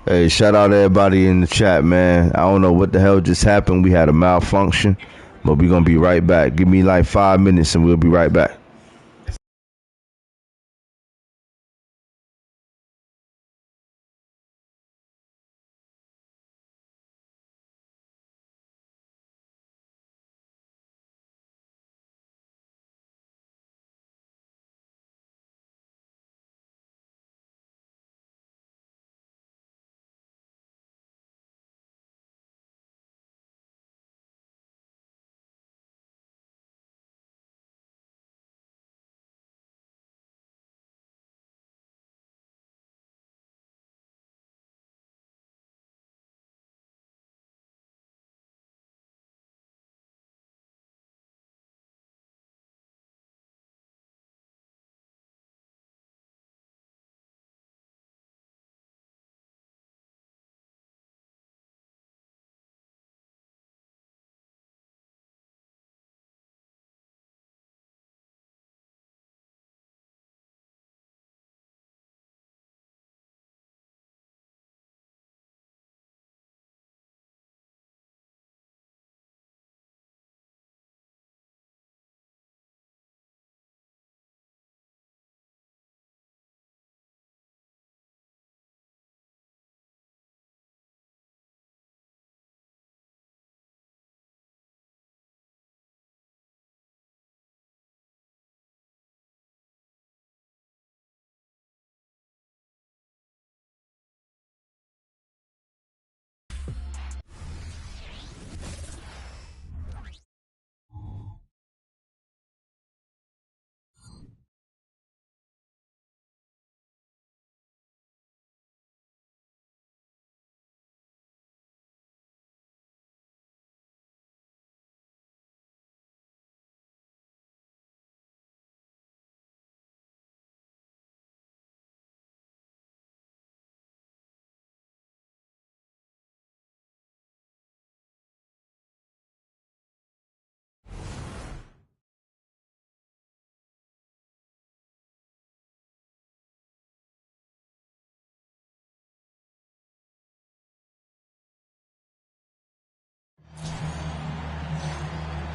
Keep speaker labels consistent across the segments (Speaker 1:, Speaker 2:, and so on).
Speaker 1: Hey, shout out to everybody in the chat, man. I don't know what the hell just happened. We had a malfunction, but we're gonna be right back. Give me like 5 minutes and we'll be right back.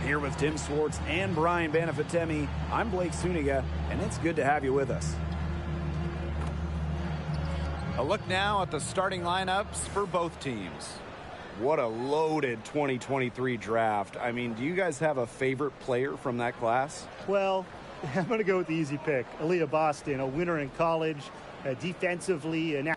Speaker 2: Here with Tim Swartz and Brian Banafitemi, I'm Blake Suniga, and it's good to have you with us.
Speaker 3: A look now at the starting lineups for both teams.
Speaker 2: What a loaded 2023 draft. I mean, do you guys have a favorite player from that class?
Speaker 4: Well, I'm going to go with the easy pick. Aaliyah Boston, a winner in college, defensively, and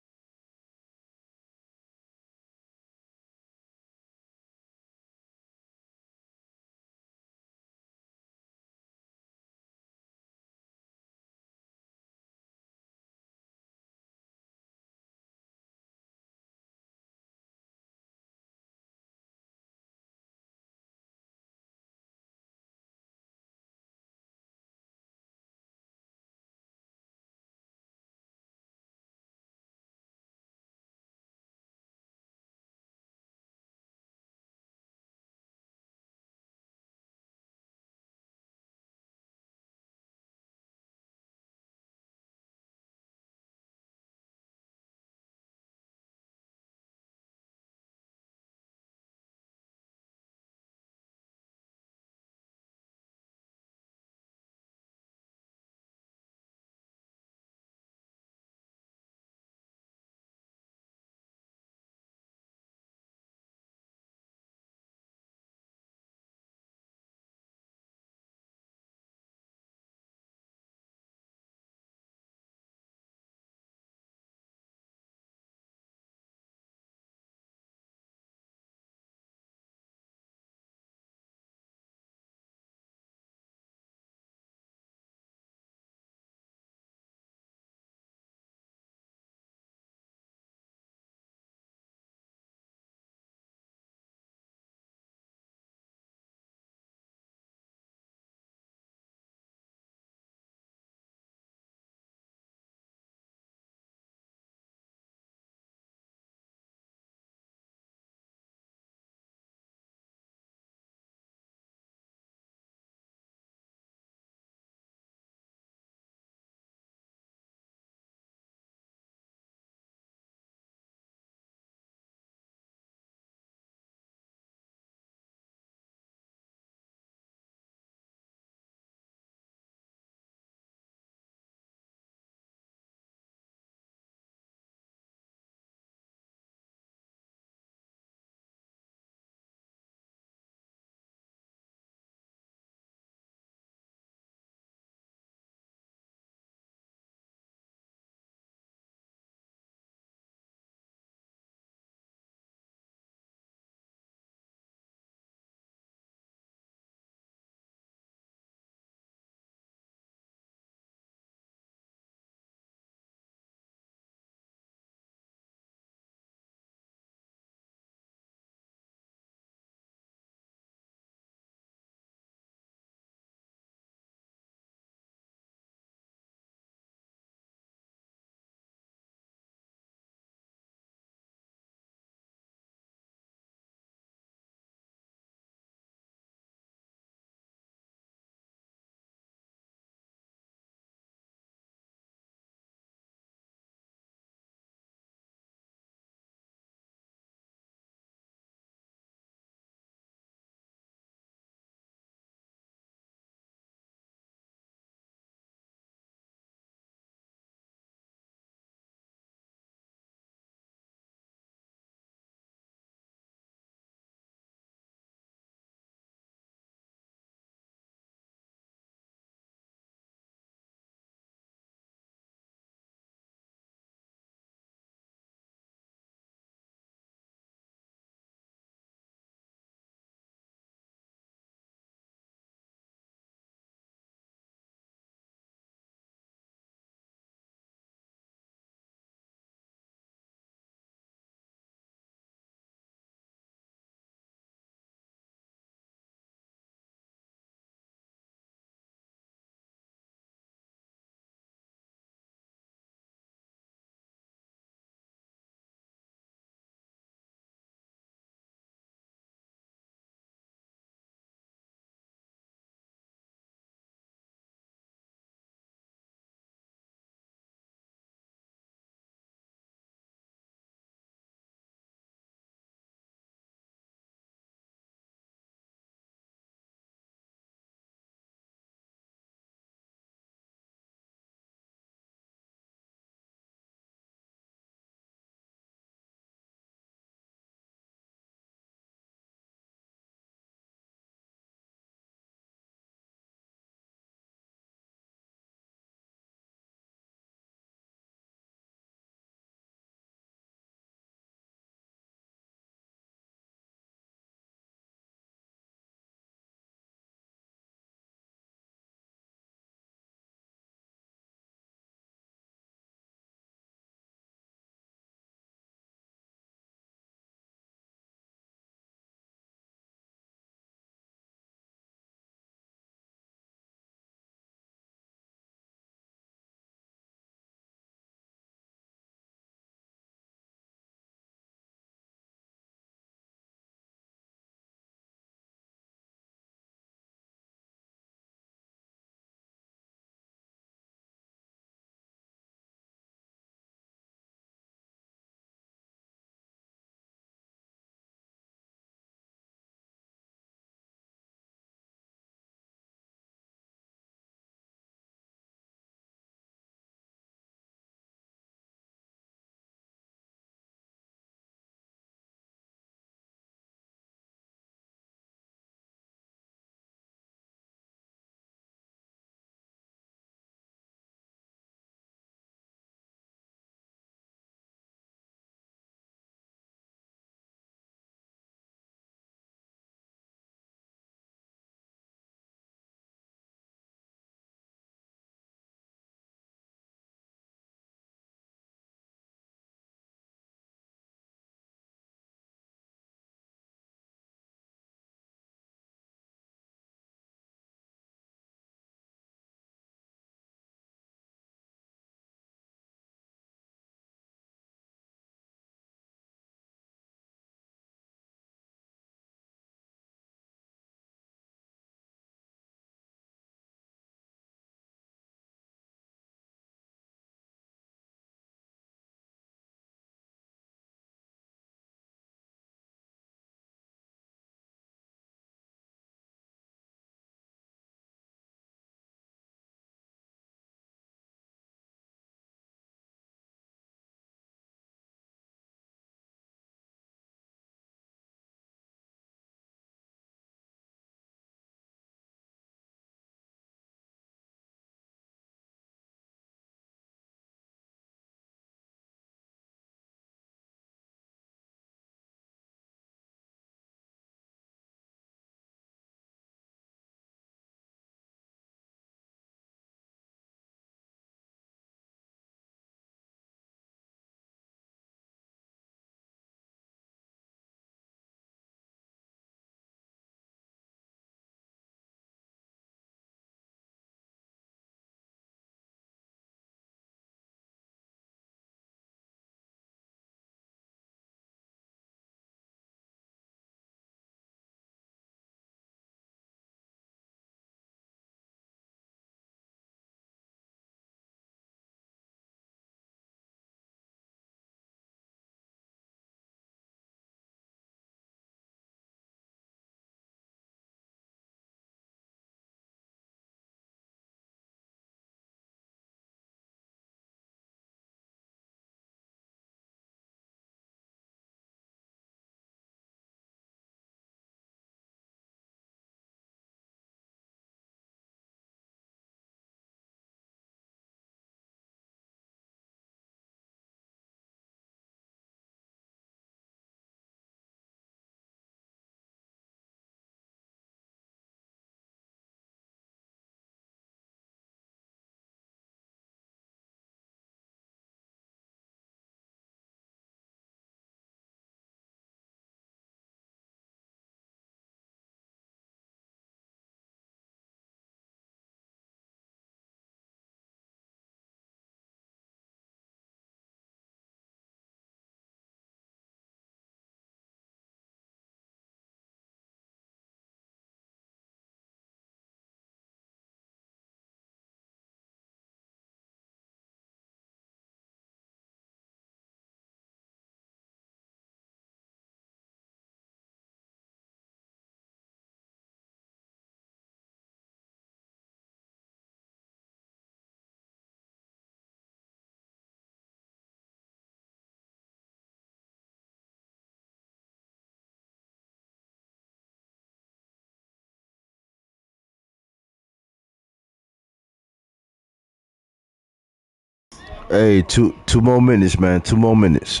Speaker 1: Hey, two more minutes, man. 2 more minutes.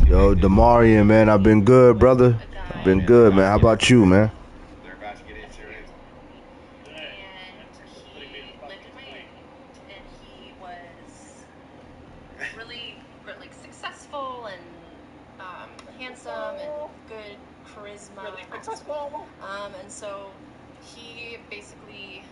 Speaker 1: Yo, Demarion, man, I've been good, brother. I've been good, man. How about you, man?
Speaker 5: They're about to get into it.
Speaker 6: And he lived in Miami, and he was really like successful and handsome and good charisma. Really successful. And so he basically.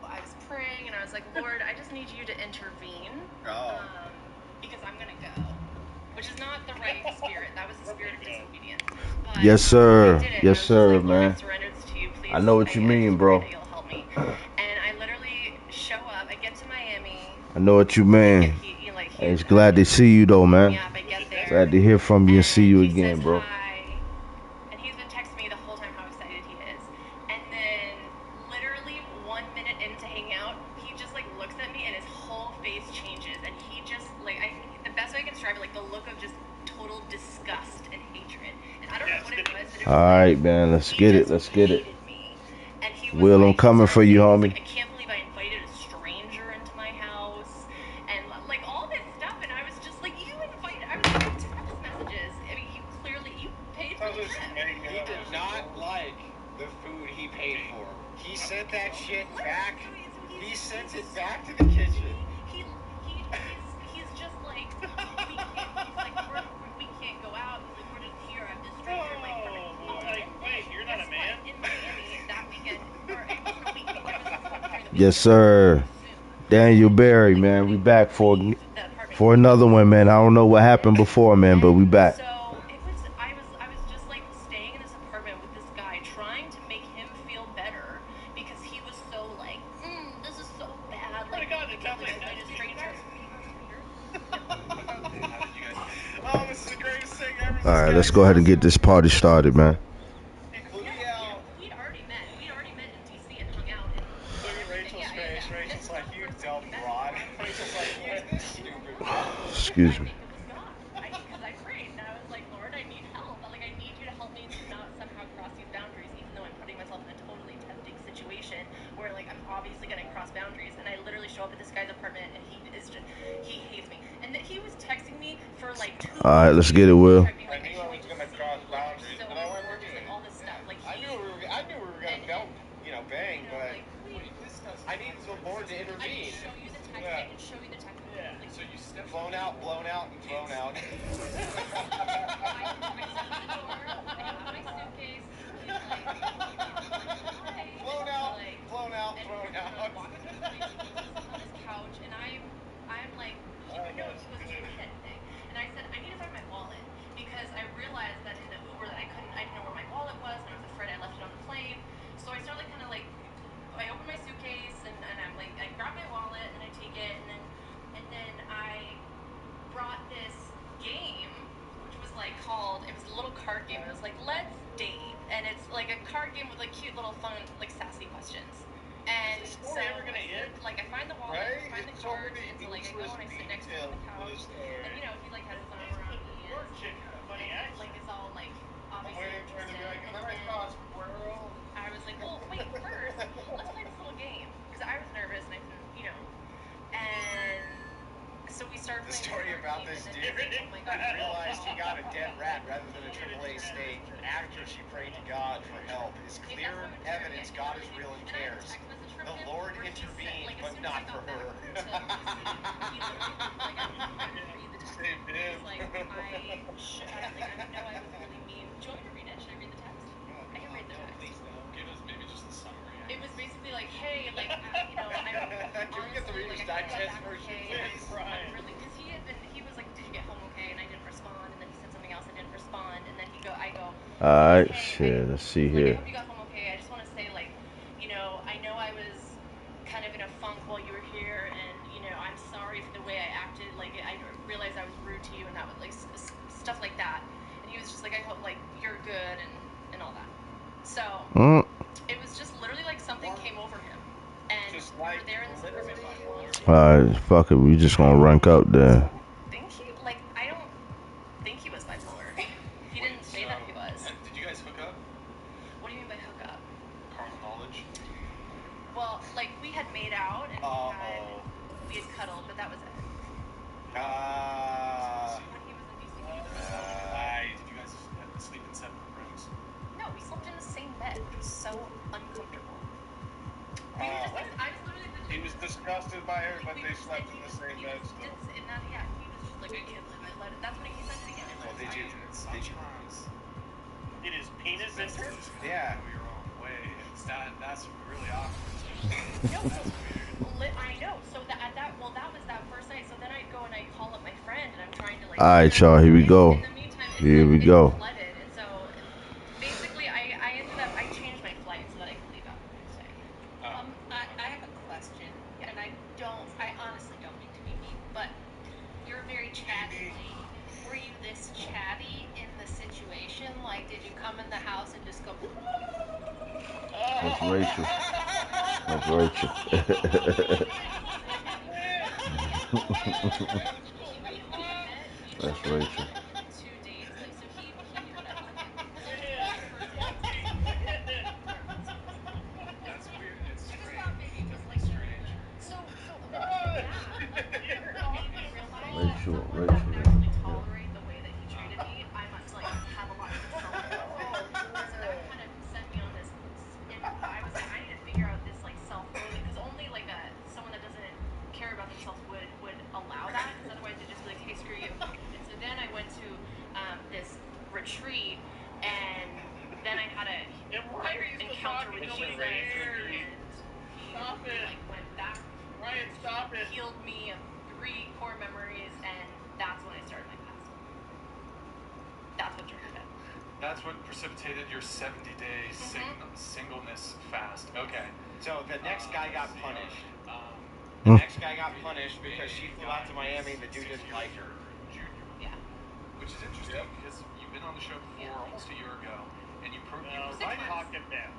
Speaker 6: I was praying and I was like, Lord, I just need you to intervene. Because I'm going to go. Which is not the right spirit. That was the spirit of disobedience. But
Speaker 1: Yes, sir.
Speaker 6: I did it.
Speaker 1: Yes, sir,
Speaker 6: like,
Speaker 1: man.
Speaker 6: I surrender this to you, please.
Speaker 1: I know what you mean, bro.
Speaker 6: You'll help me. And I literally show up. I get to Miami.
Speaker 1: I know what you mean.
Speaker 6: He
Speaker 1: It's glad to see you, though, man.
Speaker 6: Yeah, I get there.
Speaker 1: Glad to hear from you and see you
Speaker 6: he
Speaker 1: again,
Speaker 6: says
Speaker 1: bro.
Speaker 6: Hi, and he's been texting me the whole time how excited he is. And then, literally 1 minute into hanging out, he just like looks at me and his whole face changes, and he just like the best way I can describe it, like the look of just total disgust and hatred. And I don't know what it was. But it was
Speaker 1: All right, man. Let's get it. Let's get it.
Speaker 6: And he was
Speaker 1: Will, I'm
Speaker 6: like,
Speaker 1: coming for you, homie.
Speaker 6: I can't believe I invited a stranger into my house, and like all this stuff. And I was just like, you invited. I was like, text messages. I mean, you clearly paid for this.
Speaker 5: He did not like the food he paid for. He sent that shit back. He sent it back to the kitchen.
Speaker 6: He's just like, we can't go out. He's like, we're just here. I'm this stranger. Wait, you're not a man? In Miami that weekend, or it wasn't a weekend. It was
Speaker 1: Yes, sir. Daniel Berry, man. We back for another one, man. I don't know what happened before, man, but we back.
Speaker 6: So I was just like staying in this apartment with this guy, trying to make him feel better because he was so like, this is so bad. Like,
Speaker 5: Oh, this is the greatest thing ever.
Speaker 1: All right, let's go ahead and get this party started, man.
Speaker 6: We'd already met. We'd already met in DC and hung out.
Speaker 5: Look at Rachel's face. Rachel's like, you dumb broad. Rachel's like, you stupid.
Speaker 1: Excuse me.
Speaker 6: Because I prayed and I was like, Lord, I need help. Like, I need you to help me to not somehow cross these boundaries, even though I'm putting myself in a totally tempting situation where like I'm obviously gonna cross boundaries. And I literally show up at this guy's apartment and he hates me. And that he was texting me for like 2
Speaker 1: All right, let's get it, Will.
Speaker 5: I knew I was gonna cross boundaries, but I went with you. I knew we were gonna bang, but I need the board to intervene.
Speaker 6: I can show you the text.
Speaker 5: Yeah. So you stepped blown out, and thrown out.
Speaker 6: I stepped to the door. I have my suitcase. He's like, hi.
Speaker 5: Blown out, thrown out.
Speaker 6: Walking through the place on his couch, and I'm like, he wasn't doing anything. And I said, I need to find my wallet because I realized that in the Uber that I didn't know where my wallet was, and I was afraid I left it on the plane. So I started kind of like, I opened my suitcase, and I'm like, I grab my wallet and I take it, and then I brought this game, which was like it was a little card game. It was like Let's Date, and it's like a card game with like cute little fun, like sassy questions. And so like I find the wallet, I find the cards, and so like I go and I sit next to him on the couch, and he like has his arm around me, and like it's all like obviously interested. And then I was like, well, wait, first let's play this little game because I was nervous and I couldn't, and so we started playing.
Speaker 5: The story about this dude realized he got a dead rat rather than a AAA steak after she prayed to God for help is clear evidence God is real and cares. The Lord intervened, but not for her.
Speaker 6: Same him. Like, I know I was really mean. Do you want me to read it? Should I read the text? I can read the text.
Speaker 7: Please don't. Give us maybe just the summary.
Speaker 6: It was basically like, hey, like, I'm
Speaker 5: Can we get the Reader's Digest version, please?
Speaker 6: Because he was like, did you get home okay? And I didn't respond. And then he said something else. I didn't respond. And then I go.
Speaker 1: Alright,
Speaker 6: hey,
Speaker 1: shit. Let's see
Speaker 6: I
Speaker 1: here.
Speaker 6: hope you got home okay. I just want to say, like, I know I was kind of in a funk while you were here, and I'm sorry for the way I acted. Like, I realized I was rude to you, and that was like stuff like that. And he was just like, I hope like you're good and all that. So it was just literally like something came over him, and we were there in the supermarket.
Speaker 1: Alright, fuck it. We just gonna rank up there.
Speaker 6: I don't think he was bipolar. He didn't say that he was.
Speaker 7: And did you guys hook up?
Speaker 6: What do you mean by hook up?
Speaker 7: Carnal knowledge?
Speaker 6: Well, like we had made out and we had cuddled, but that was it. When he was in DC,
Speaker 7: Did you guys sleep in separate rooms?
Speaker 6: no, we slept in the same bed. It was so uncomfortable. We were just I was literally.
Speaker 5: He was disgusted by her, but they slept in the same bed still.
Speaker 6: He was just like, I can't believe I let it. That's when he said it again.
Speaker 5: Well, did you?
Speaker 4: Did his penis enter?
Speaker 5: Yeah.
Speaker 7: Go your own way. That's really awkward.
Speaker 6: No, I know. So that was that first night. So then I go and I call up my friend, and I'm trying to like.
Speaker 1: Alright, y'all. Here we go.
Speaker 6: In the meantime,
Speaker 1: Here we go.
Speaker 6: Flooded, and so basically, I ended up changed my flight so that I could leave out the next day.
Speaker 8: I have a question, and I honestly don't mean to be mean, but you're very chatty. Were you this chatty in the situation? Like, did you come in the house and just go?
Speaker 1: That's Rachel. That's Rachel. That's Rachel.
Speaker 6: 2 days, like, so he knew what I wanted.
Speaker 7: That's weird. It's
Speaker 6: I just
Speaker 7: strange.
Speaker 6: thought maybe it was like
Speaker 7: Strange.
Speaker 6: so yeah.
Speaker 1: Rachel.
Speaker 6: Actually tolerate the way that he treated me. I must like have a lot of control. So that kind of sent me on this. And I was like, I need to figure out this like self-loathing because only like someone that doesn't care about themselves would allow that. Because otherwise they'd just be like, hey, screw you. And so then I went to this retreat, and then I had a encounter with Jesus, and he like went back.
Speaker 5: Ryan, stop it.
Speaker 6: Healed me of 3 core memories, and that's when I started my fast. That's what triggered it.
Speaker 7: That's what precipitated your 70-day singleness fast. Okay.
Speaker 5: So the next guy got punished.
Speaker 1: Hmm.
Speaker 5: The next guy got punished because she flew out to Miami and the dude didn't like her.
Speaker 7: Junior.
Speaker 6: Yeah.
Speaker 7: Which is interesting because you've been on the show before almost a year ago, and you provided
Speaker 4: him down.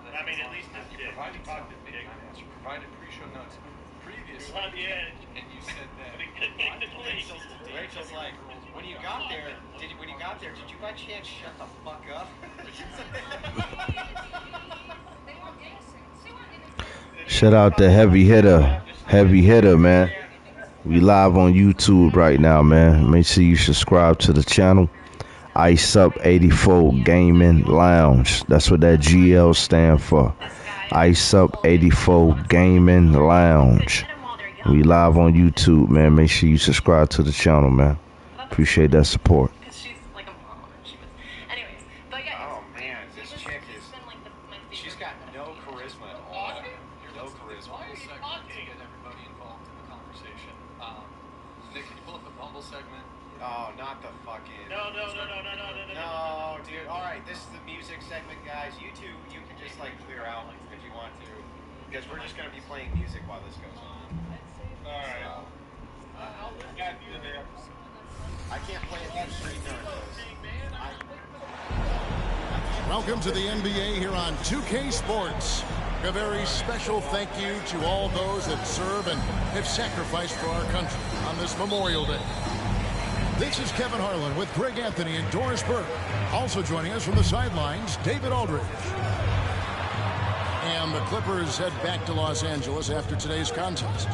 Speaker 4: I mean, at least
Speaker 7: you provided some you provided pre-show notes previously,
Speaker 4: on the edge.
Speaker 7: and you said that
Speaker 5: Rachel's like, when you got there, did you by chance shut the fuck up?
Speaker 1: Shout out to Heavy Hitter, man. We live on YouTube right now, man. Make sure you subscribe to the channel. Iceup84 Gaming Lounge. That's what that GL stand for. Iceup84 Gaming Lounge. We live on YouTube, man. Make sure you subscribe to the channel, man. Appreciate that support.
Speaker 5: Oh man, this chick is. She's got no charisma at all. No charisma.
Speaker 7: Get everybody involved in the conversation. Nick, can you pull up the Bumble segment?
Speaker 5: Oh, not the fucking. No, dude. All right, this is the music segment, guys. You two, you can just like clear out if you want to, because we're just gonna be playing music while this goes on. All right. I can't play it on street during those.
Speaker 9: Welcome to the NBA here on 2K Sports. A very special thank you to all those that serve and have sacrificed for our country on this Memorial Day. This is Kevin Harlan with Greg Anthony and Doris Burke. Also joining us from the sidelines, David Aldridge. And the Clippers head back to Los Angeles after today's contest.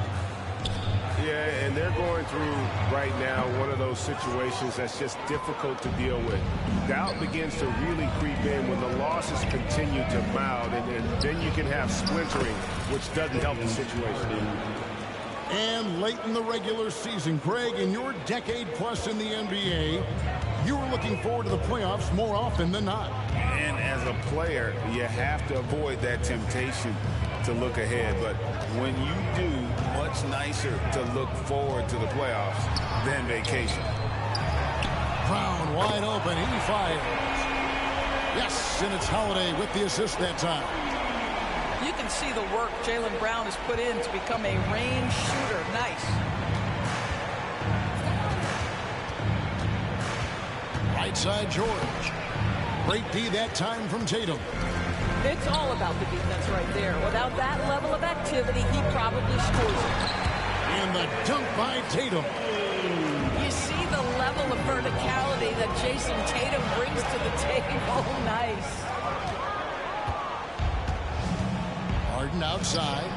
Speaker 10: Yeah, and they're going through right now one of those situations that's just difficult to deal with. Doubt begins to really creep in when the losses continue to mount, and then you can have splintering, which doesn't help the situation.
Speaker 9: And late in the regular season, Greg, in your decade plus in the NBA, you were looking forward to the playoffs more often than not.
Speaker 10: And as a player, you have to avoid that temptation to look ahead. But when you do, much nicer to look forward to the playoffs than vacation.
Speaker 9: Brown wide open, he fires. Yes, and it's Holiday with the assist that time.
Speaker 11: You can see the work Jaylen Brown has put in to become a range shooter. Nice.
Speaker 9: Right side, George. Great D that time from Tatum.
Speaker 11: It's all about the defense right there. Without that level of activity, he probably scores it.
Speaker 9: And the dunk by Tatum.
Speaker 11: You see the level of verticality that Jason Tatum brings to the table. Nice.
Speaker 9: Harden outside.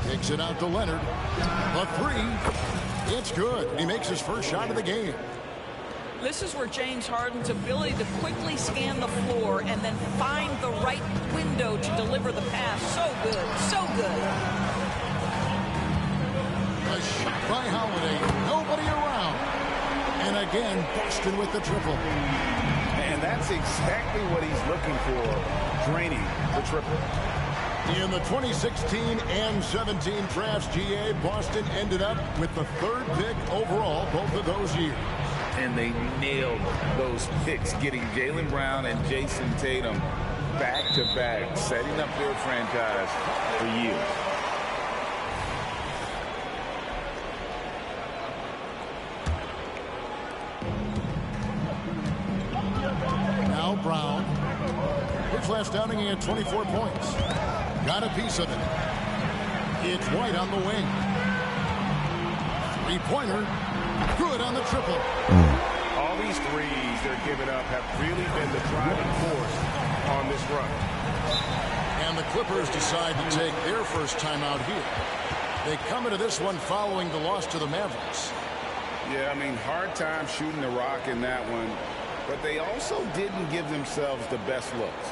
Speaker 9: Kicks it out to Leonard. A three. It's good. He makes his first shot of the game.
Speaker 11: This is where James Harden's ability to quickly scan the floor and then find the right window to deliver the pass. So good. So good.
Speaker 9: A shot by Holiday. Nobody around. And again, Boston with the triple.
Speaker 10: And that's exactly what he's looking for, draining the triple.
Speaker 9: In the 2016 and 17 drafts, GA, Boston ended up with the third pick overall both of those years.
Speaker 12: And they nailed those picks, getting Jaylen Brown and Jason Tatum back-to-back, setting up their franchise for years.
Speaker 9: Now Brown. His last outing, he had 24 points. Got a piece of it. It's White on the wing. Three-pointer. Good on the triple.
Speaker 10: All these threes they're giving up have really been the driving force on this run.
Speaker 9: And the Clippers decide to take their first time out here. They come into this one following the loss to the Mavericks.
Speaker 12: Yeah, I mean, hard time shooting the rock in that one, but they also didn't give themselves the best looks.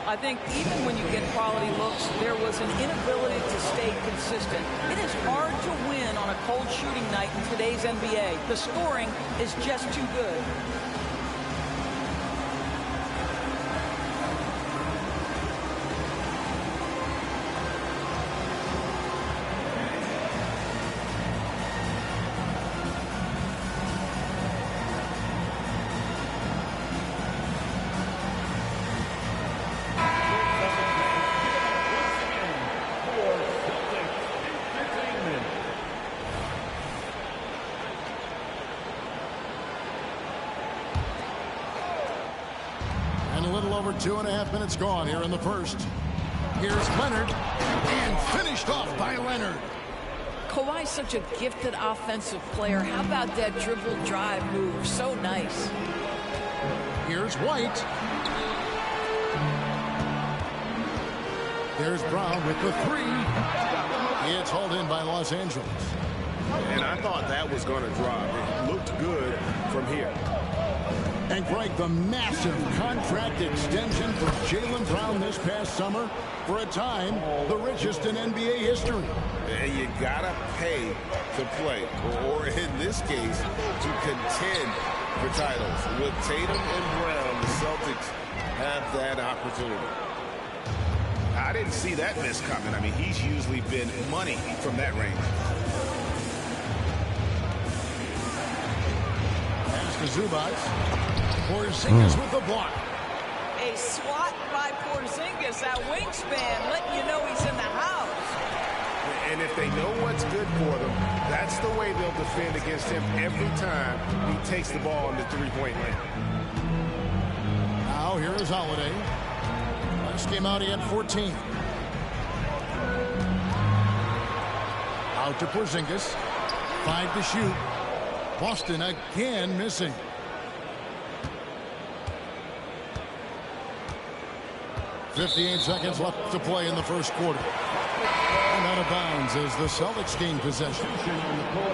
Speaker 11: I think even when you get quality looks, there was an inability to stay consistent. It is hard to win on a cold shooting night in today's NBA. The scoring is just too good.
Speaker 9: Over 2.5 minutes gone here in the first. Here's Leonard, and finished off by Leonard.
Speaker 11: Kawhi's such a gifted offensive player. How about that dribble drive move? So nice.
Speaker 9: Here's White. There's Brown with the three. It's hauled in by Los Angeles.
Speaker 10: And I thought that was going to drop. It looked good from here.
Speaker 9: And Greg, the massive contract extension for Jaylen Brown this past summer, for a time, the richest in NBA history.
Speaker 12: And you gotta pay to play, or in this case, to contend for titles. With Tatum and Brown, the Celtics have that opportunity.
Speaker 10: I didn't see that miss coming. I mean, he's usually been money from that range.
Speaker 9: Pass to Zubac. Porzingis with the block.
Speaker 11: A swat by Porzingis, that wingspan, letting you know he's in the house.
Speaker 10: And if they know what's good for them, that's the way they'll defend against him every time he takes the ball in the three-point line.
Speaker 9: Now here is Holiday. Last game out, he had 14. Out to Porzingis. 5 to shoot. Boston again missing. .58 seconds left to play in the first quarter. And out of bounds as the Celtics gain possession.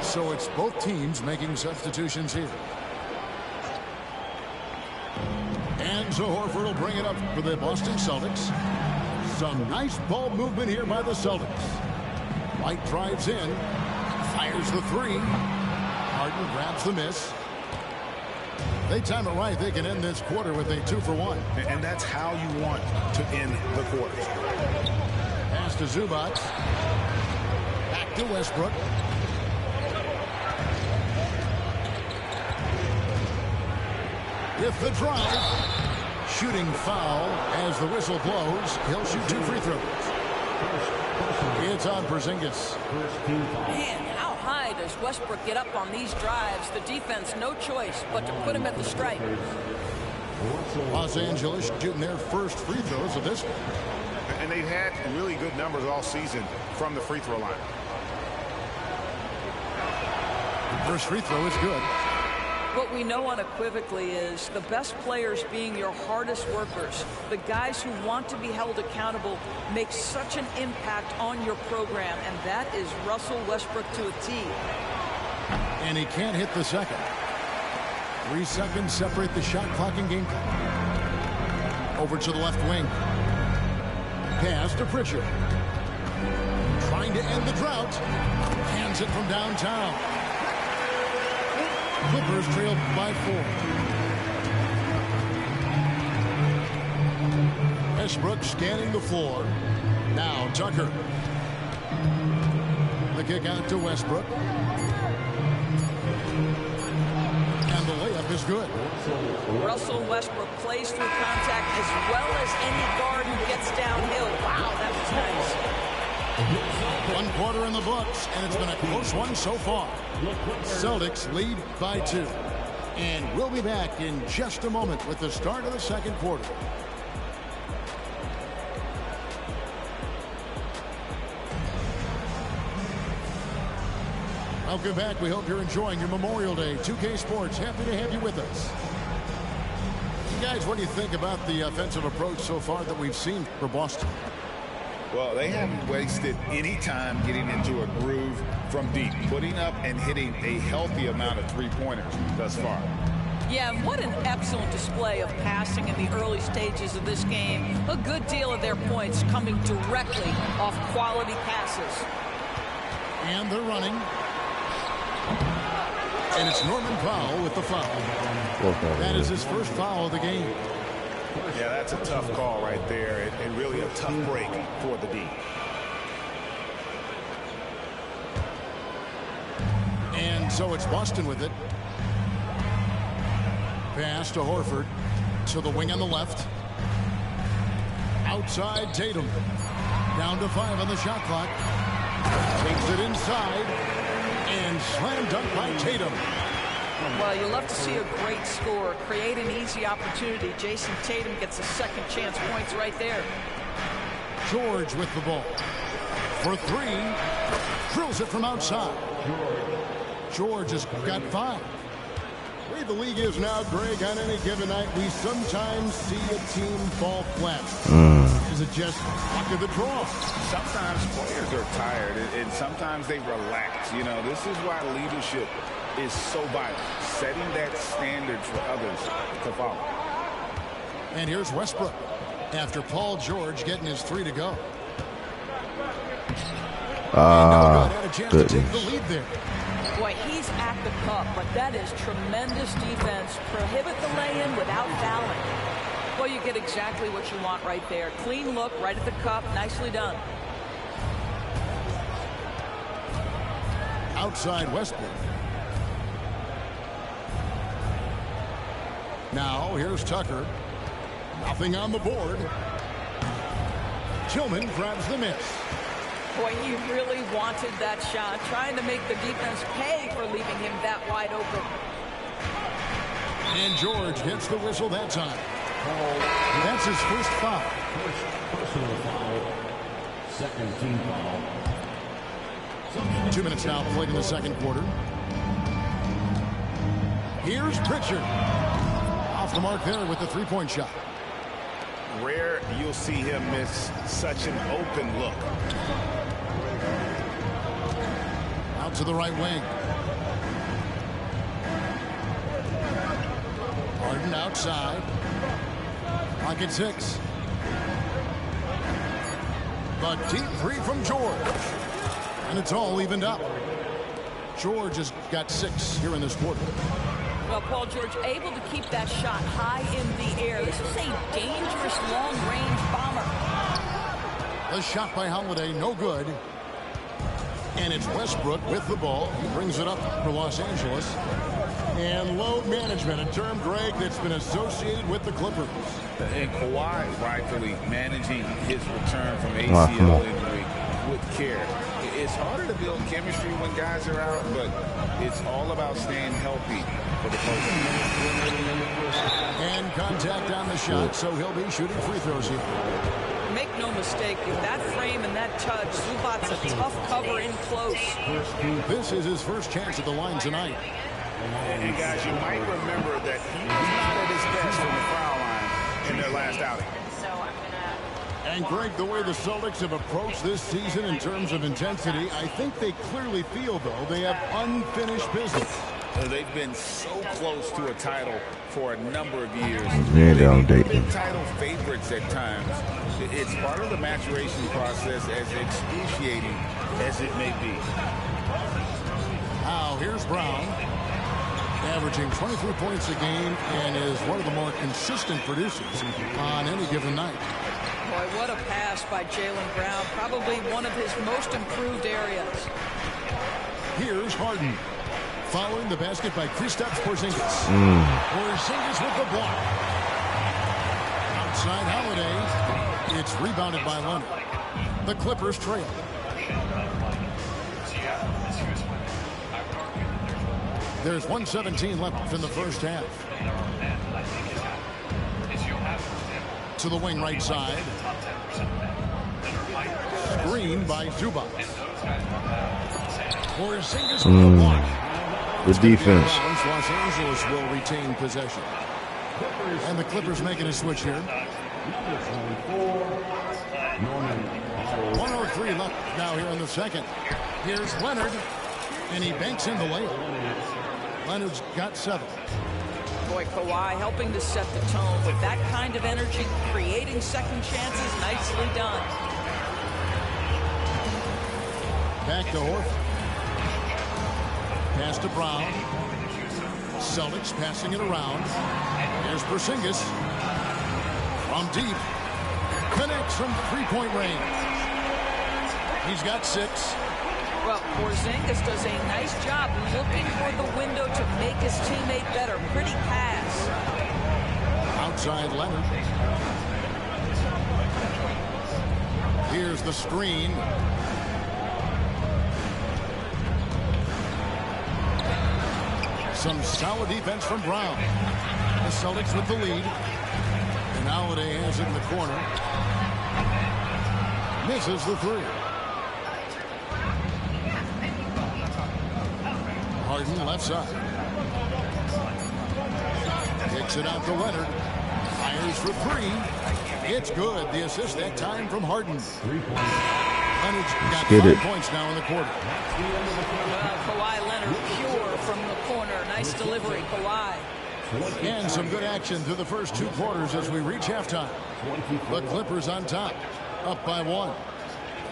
Speaker 9: So it's both teams making substitutions here. And so Horford will bring it up for the Boston Celtics. Some nice ball movement here by the Celtics. White drives in. Fires the three. Harden grabs the miss. They time it right. They can end this quarter with a 2-for-1.
Speaker 10: And that's how you want to end the quarters.
Speaker 9: Pass to Zubac. Back to Westbrook. With the drive. Shooting foul as the whistle blows. He'll shoot 2 free throws. It's on Porzingis.
Speaker 11: Man, how high does Westbrook get up on these drives? The defense, no choice but to put him at the stripe.
Speaker 9: Los Angeles shooting their first free throws of this one.
Speaker 10: And they've had really good numbers all season from the free throw line.
Speaker 9: First free throw is good.
Speaker 11: What we know unequivocally is the best players being your hardest workers, the guys who want to be held accountable, make such an impact on your program, and that is Russell Westbrook to a T.
Speaker 9: And he can't hit the second. 3 seconds separate the shot clock and game clock. Over to the left wing. Pass to Pritchard. Trying to end the drought. Hands it from downtown. Clippers trail by 4. Westbrook scanning the floor. Now Tucker. The kick out to Westbrook. And the layup is good.
Speaker 11: Russell Westbrook plays through contact as well as any guard who gets downhill. Wow, that was nice.
Speaker 9: 1 quarter in the books, and it's been a close one so far. Celtics lead by 2. And we'll be back in just a moment with the start of the second quarter. Welcome back. We hope you're enjoying your Memorial Day. 2K Sports, happy to have you with us. Guys, what do you think about the offensive approach so far that we've seen for Boston?
Speaker 12: Well, they haven't wasted any time getting into a groove from deep, putting up and hitting a healthy amount of three-pointers thus far.
Speaker 11: Yeah, what an excellent display of passing in the early stages of this game. A good deal of their points coming directly off quality passes.
Speaker 9: And they're running. And it's Norman Powell with the foul. That is his first foul of the game.
Speaker 10: Yeah, that's a tough call right there, and really a tough break for the D.
Speaker 9: And so it's Boston with it. Pass to Horford. To the wing on the left. Outside Tatum. Down to 5 on the shot clock. Takes it inside. And slam dunk by Tatum.
Speaker 11: Well, you love to see a great score, create an easy opportunity. Jason Tatum gets a second chance points right there.
Speaker 9: George with the ball. For 3. Drills it from outside. George has got 5. The way the league is now, Greg, on any given night, we sometimes see a team fall flat. Is it just luck of the draw?
Speaker 13: Sometimes players are tired, and sometimes they relax. You know, this is why leadership is so vital, setting that standard for others to follow.
Speaker 9: And here's Westbrook after Paul George getting his 3 to go.
Speaker 1: Goodness.
Speaker 9: To take the lead there.
Speaker 11: Boy, he's at the cup, but that is tremendous defense. Prohibit the lay-in without fouling. Well, you get exactly what you want right there. Clean look right at the cup. Nicely done.
Speaker 9: Outside Westbrook. Now here's Tucker. Nothing on the board. Tillman grabs the miss.
Speaker 11: Boy, he really wanted that shot, trying to make the defense pay for leaving him that wide open.
Speaker 9: And George gets the whistle that time. That's his first foul.
Speaker 14: First personal foul. Second team foul.
Speaker 9: 2 minutes now played in the second quarter. Here's Pritchard. Off the mark there with the three-point shot.
Speaker 10: Rare you'll see him miss such an open look.
Speaker 9: Out to the right wing. Harden outside. Pocket 6. The deep 3 from George. And it's all evened up. George has got 6 here in this quarter.
Speaker 11: Well, Paul George able to keep that shot high in the air. This is a dangerous long-range bomber.
Speaker 9: The shot by Holiday, no good. And it's Westbrook with the ball. He brings it up for Los Angeles. And load management, a term, Greg, that's been associated with the Clippers.
Speaker 13: And Kawhi rightfully managing his return from ACL injury with care. It's harder to build chemistry when guys are out, but it's all about staying healthy for the postseason.
Speaker 9: And contact on the shot, so he'll be shooting free throws here.
Speaker 11: Make no mistake, with that frame and that touch, Zubac's a tough cover in close.
Speaker 9: This is his first chance at the line tonight.
Speaker 10: And guys, you might remember that he was not at his best from the foul line in their last outing.
Speaker 9: And Greg, the way the Celtics have approached this season in terms of intensity, I think they clearly feel, though, they have unfinished business.
Speaker 13: They've been so close to a title for a number of years.
Speaker 1: Yeah,
Speaker 13: They've been title favorites at times. It's part of the maturation process, as excruciating as it may be.
Speaker 9: Now, here's Brown, averaging 23 points a game and is one of the more consistent producers on any given night.
Speaker 11: Boy, what a pass by Jaylen Brown. Probably one of his most improved areas.
Speaker 9: Here's Harden. Following the basket by Kristaps Porzingis. Porzingis with the block. Outside Holiday. It's rebounded by Leonard. The Clippers trail. There's 1:17 left in the first half. To the wing right side. Screen by Zubac. Porzingis with the block.
Speaker 1: Good defense.
Speaker 9: Los Angeles will retain possession. And the Clippers making a switch here. 1:03 left now here in the second. Here's Leonard. And he banks in the layup. Leonard's got 7.
Speaker 11: Boy, Kawhi helping to set the tone with that kind of energy, creating second chances. Nicely done.
Speaker 9: Back to Horford. Pass to Brown. Celtics passing it around. Here's Porzingis. From deep. Connects from three-point range. He's got 6.
Speaker 11: Well, Porzingis does a nice job looking for the window to make his teammate better. Pretty pass.
Speaker 9: Outside Leonard. Here's the screen. Some solid defense from Brown. The Celtics with the lead. And Holiday has it in the corner. Misses the 3. Harden left side. Kicks it out to Leonard. Fires for three. It's good. The assist that time from Harden. Leonard's got 5 points now in the quarter.
Speaker 11: Kawhi Leonard pure from the corner. Nice delivery, Kawhi.
Speaker 9: And some good action through the first 2 quarters as we reach halftime. The Clippers on top, up by 1.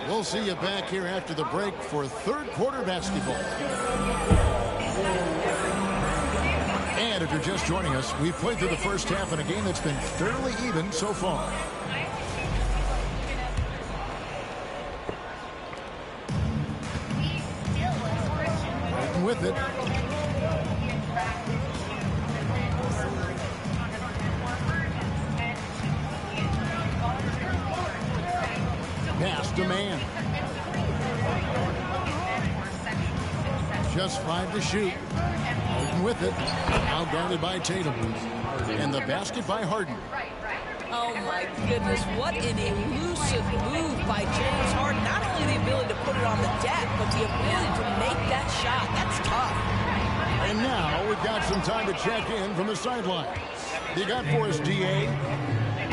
Speaker 9: We'll see you back here after the break for third quarter basketball. And if you're just joining us, we've played through the first half in a game that's been fairly even so far. Waiting with it. Pass to man. Just 5 to shoot. Harden with it. Now guarded by Tatum. And the basket by Harden.
Speaker 11: Oh my goodness, what an elusive move by James Harden. Not only the ability to put it on the deck, but the ability to make that shot. That's tough.
Speaker 9: And now we've got some time to check in from the sideline. You got for us, DA?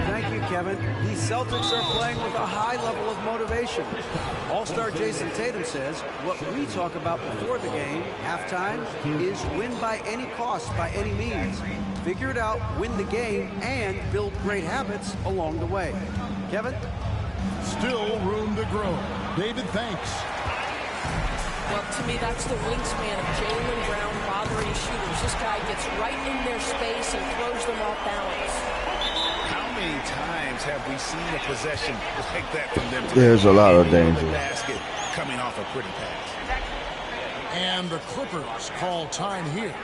Speaker 15: Thank you, Kevin. The Celtics are playing with a high level of motivation. All-star Jason Tatum says what we talk about before the game, halftime, is win by any cost, by any means. Figure it out, win the game, and build great habits along the way. Kevin?
Speaker 9: Still room to grow. David, thanks.
Speaker 11: Well, to me, that's the wingspan of Jaylen Brown bothering shooters. This guy gets right in their space and throws them off balance.
Speaker 13: How many times have we seen a possession like that from them?
Speaker 1: There's a lot of danger.
Speaker 13: Basket coming off a pretty pass.
Speaker 9: And the Clippers call time here.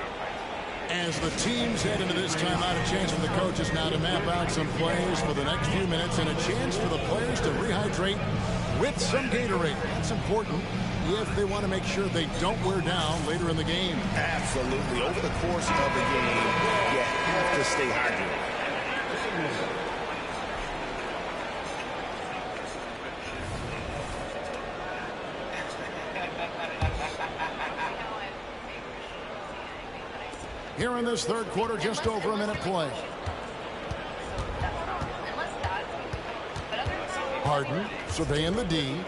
Speaker 9: As the teams head into this timeout, a chance for the coaches now to map out some plays for the next few minutes and a chance for the players to rehydrate with some Gatorade. That's important if they want to make sure they don't wear down later in the game.
Speaker 13: Absolutely. Over the course of the game, you have to stay hydrated.
Speaker 9: Here in this third quarter, just over a minute play. Harden surveying the D.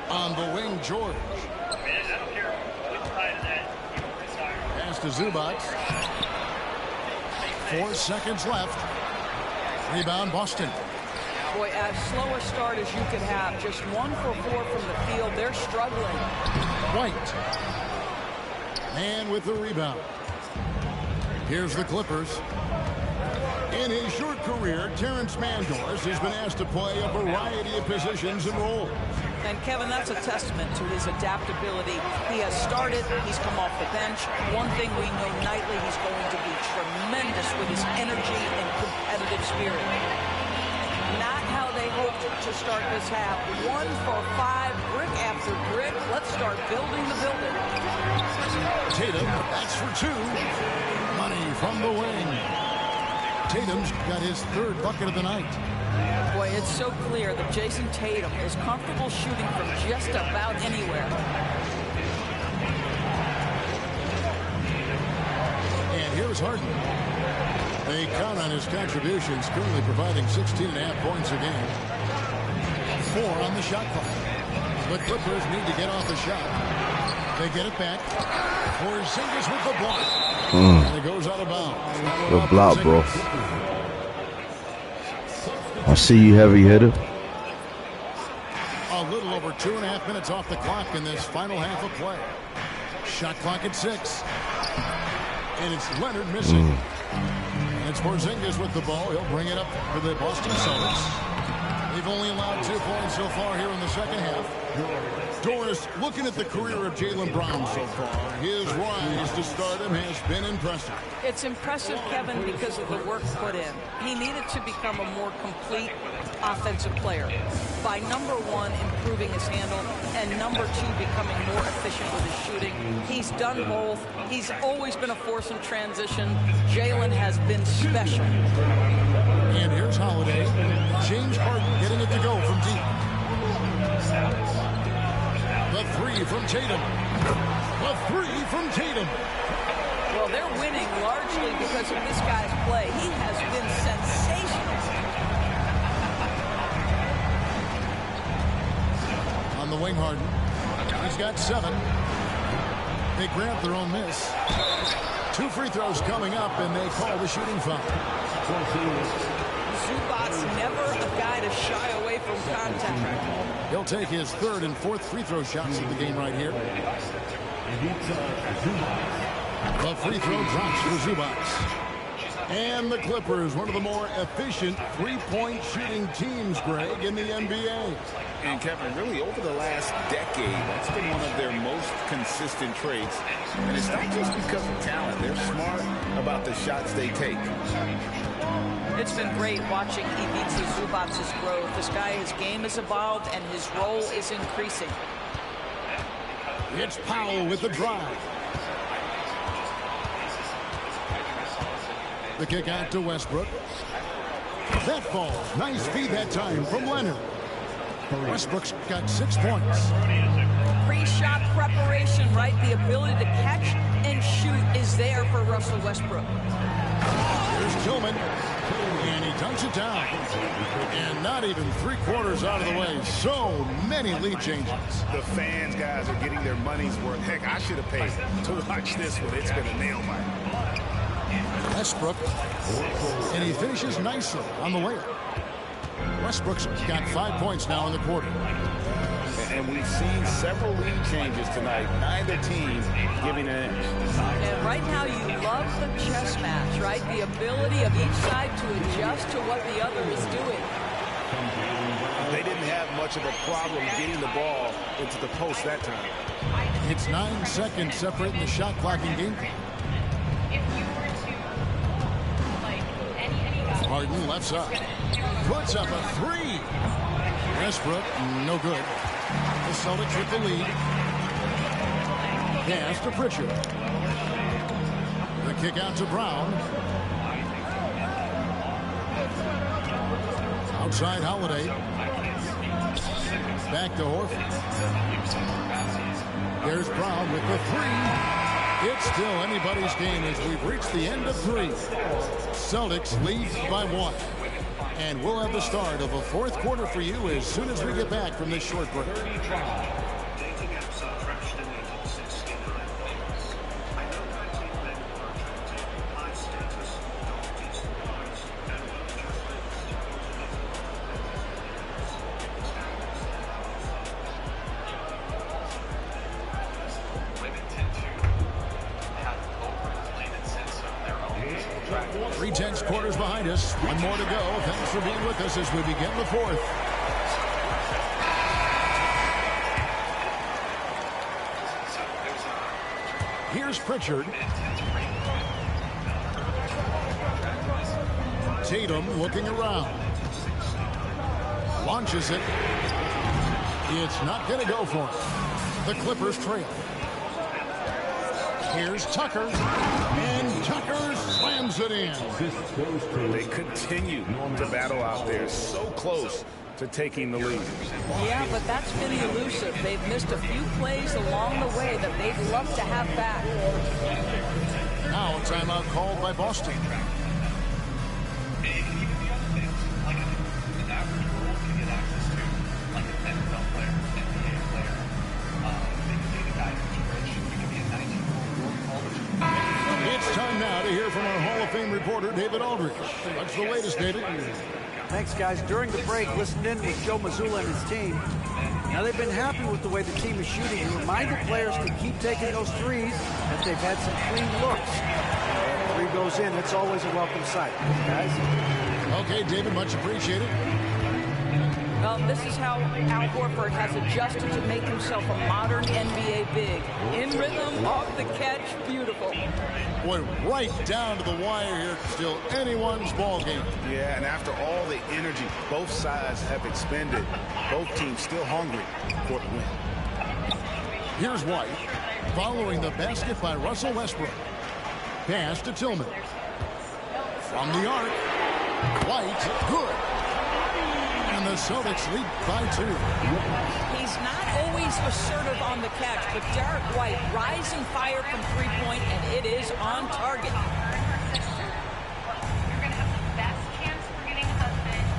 Speaker 9: On the wing, George. Pass to Zubac. 4 seconds left. Rebound, Boston.
Speaker 11: Boy, as slow a start as you could have. Just 1 for 4 from the field. They're struggling.
Speaker 9: White. And with the rebound. Here's the Clippers. In his short career, Terrence Mandors has been asked to play a variety of positions and roles.
Speaker 11: And Kevin, that's a testament to his adaptability. He has started, he's come off the bench. One thing we know nightly, he's going to be tremendous with his energy and competitive spirit. Not how they hoped to start this half. 1 for 5, brick after brick. Let's start building the building.
Speaker 9: Tatum, that's for 2. Money from the wing. Tatum's got his 3rd bucket of the night.
Speaker 11: Boy, it's so clear that Jason Tatum is comfortable shooting from just about anywhere.
Speaker 9: And here's Harden. They count on his contributions, currently providing 16.5 points a game. 4 on the shot clock. The Clippers need to get off the shot. They get it back. Porzingis with the block. And it goes out of bounds.
Speaker 1: Good block, bro. I see you, heavy hitter.
Speaker 9: A little over 2.5 minutes off the clock in this final half of play. Shot clock at 6. And it's Leonard missing. It's Porzingis with the ball. He'll bring it up for the Boston Celtics. They've only allowed 2 points so far here in the second half. Doris, looking at the career of Jaylen Brown so far, his rise to stardom has been impressive.
Speaker 11: It's impressive, Kevin, because of the work put in. He needed to become a more complete offensive player by, number 1, improving his handle, and number 2, becoming more efficient with his shooting. He's done both. He's always been a force in transition. Jaylen has been special.
Speaker 9: And here's Holiday. James Harden getting it to go from deep. The 3 from Tatum. A three from Tatum.
Speaker 11: Well, they're winning largely because of this guy's play. He has been sensational.
Speaker 9: On the wing, Harden. He's got 7. They grant their own miss. 2 free throws coming up, and they call the shooting foul.
Speaker 11: Zubac's never a guy to shy away from contact.
Speaker 9: He'll take his 3rd and 4th free throw shots of the game right here. The free throw drops for Zubac. And the Clippers, one of the more efficient three-point shooting teams, Greg, in the NBA.
Speaker 13: And Kevin, really over the last decade, that's been one of their most consistent traits. And it's not just because of talent. They're smart about the shots they take.
Speaker 11: It's been great watching Ivica Zubac's growth. This guy, his game has evolved and his role is increasing.
Speaker 9: It's Powell with the drive. The kick out to Westbrook. That falls. Nice feed that time from Leonard. Westbrook's got 6 points.
Speaker 11: Pre-shot preparation, right? The ability to catch and shoot is there for Russell Westbrook.
Speaker 9: Here's Tillman. And he dunks it down. And not even 3/4 out of the way. So many lead changes.
Speaker 10: The fans, guys, are getting their money's worth. Heck, I should have paid to watch this one. It's been a nail biter.
Speaker 9: Westbrook. And he finishes nicely on the layup. Westbrook's got 5 points now in the quarter.
Speaker 13: And we've seen several lead changes tonight. Neither team giving an inch.
Speaker 11: And right now you love the chess match, right? The ability of each side to adjust to what the other is doing.
Speaker 10: They didn't have much of a problem getting the ball into the post that time.
Speaker 9: It's 9 seconds separating the shot clock and game clock. Harden left side. Puts up a 3. Westbrook, no good. The Celtics with the lead. Pass to Pritchard. The kick out to Brown. Outside Holiday. Back to Horford. There's Brown with the 3. It's still anybody's game as we've reached the end of 3. Celtics lead by 1. And we'll have the start of a 4th quarter for you as soon as we get back from this short break. Quarters behind us. 1 more to go. Thanks for being with us as we begin the 4th. Here's Pritchard. Tatum looking around. Launches it. It's not going to go for him. The Clippers trail. Here's Tucker. And Tucker slams it in.
Speaker 10: They continue to battle out there, so close to taking the lead.
Speaker 11: Yeah, but that's been elusive. They've missed a few plays along the way that they'd love to have back.
Speaker 9: Now a timeout called by Boston. It's time now to hear from our Hall of Fame reporter, David Aldridge. What's the latest, David?
Speaker 15: Thanks, guys. During the break, listened in with Joe Mazzulla and his team. Now, they've been happy with the way the team is shooting. He reminded players to keep taking those threes, that they've had some clean looks. If 3 goes in, it's always a welcome sight, guys.
Speaker 9: Okay, David, much appreciated.
Speaker 11: Well, this is how Al Horford has adjusted to make himself a modern NBA big. In rhythm, off the catch, beautiful.
Speaker 9: Went right down to the wire here. Still anyone's ball game.
Speaker 10: Yeah, and after all the energy both sides have expended, both teams still hungry for the win.
Speaker 9: Here's White. Following the basket by Russell Westbrook. Pass to Tillman. From the arc. White, good. And the Celtics lead by 2.
Speaker 11: He's not always assertive on the catch, but Derek White rising fire from three-point, and it is on target.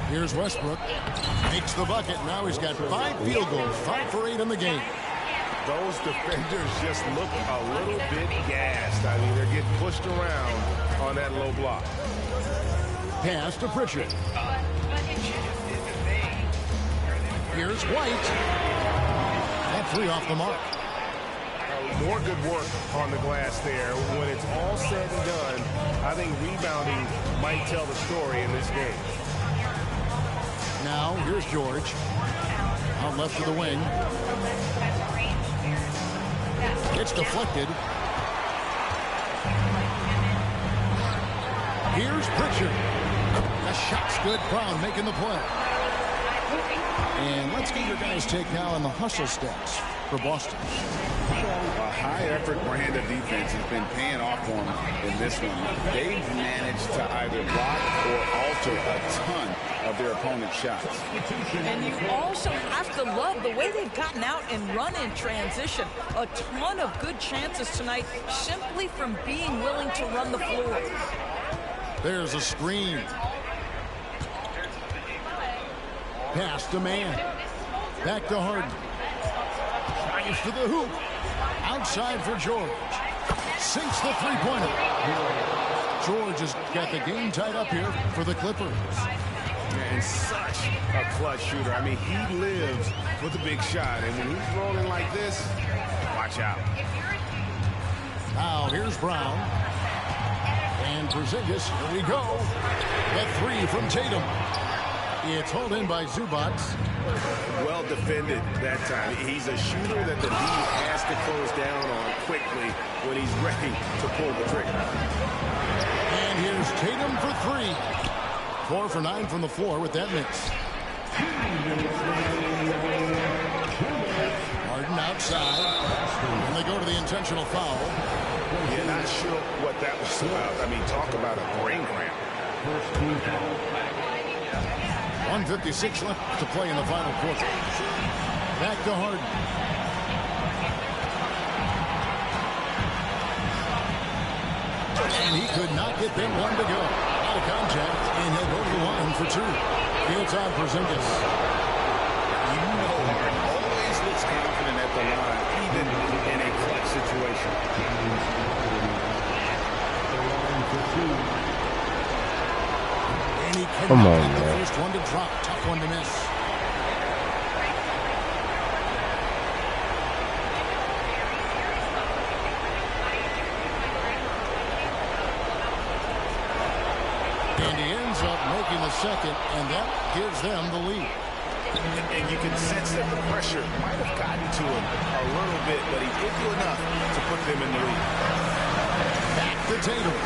Speaker 9: Here's Westbrook. Makes the bucket. Now he's got 5 field goals, 5 for 8 in the game.
Speaker 10: Those defenders just look a little bit gassed. I mean, they're getting pushed around on that low block.
Speaker 9: Pass to Pritchard. Here's White. That 3 off the mark.
Speaker 10: More good work on the glass there. When it's all said and done, I think rebounding might tell the story in this game.
Speaker 9: Now, here's George. Out left to the wing. It's deflected. Here's Pritchard. The shot's good. Brown making the play. And let's get your guys' take now on the hustle stats for Boston.
Speaker 13: A high-effort brand of defense has been paying off for them in this one. They've managed to either block or alter a ton of their opponent's shots.
Speaker 11: And you also have to love the way they've gotten out and run in transition. A ton of good chances tonight simply from being willing to run the floor.
Speaker 9: There's a screen. Pass to man. Back to Harden. Drives to the hoop. Outside for George. Sinks the three-pointer. George has got the game tied up here for the Clippers.
Speaker 10: And such a clutch shooter. I mean, he lives with a big shot. And when he's rolling like this, watch out.
Speaker 9: Now here's Brown. And Porzingis, here we go. The 3 from Tatum. It's hauled in by Zubac.
Speaker 10: Well defended that time. He's a shooter that the D has to close down on quickly when he's ready to pull the trigger.
Speaker 9: And here's Tatum for 3. 4 for 9 from the floor with that miss. Harden outside. And they go to the intentional foul.
Speaker 10: Yeah, not sure what that was about. I mean, talk about a brain cramp.
Speaker 9: 1:56 left to play in the final quarter. Back to Harden. And he could not get them one to go. Out of contact, and he'll go to the line for 2. Fields on Porzingis.
Speaker 13: You know Harden always looks confident at the line, even in a clutch situation.
Speaker 9: And he
Speaker 1: Come on,
Speaker 9: get the
Speaker 1: man.
Speaker 9: first one to drop. Tough one to miss. And he ends up making the second, and that gives them the lead.
Speaker 10: And you can sense that the pressure might have gotten to him a little bit, but he did do enough to put them in the lead.
Speaker 9: Back to Tatum.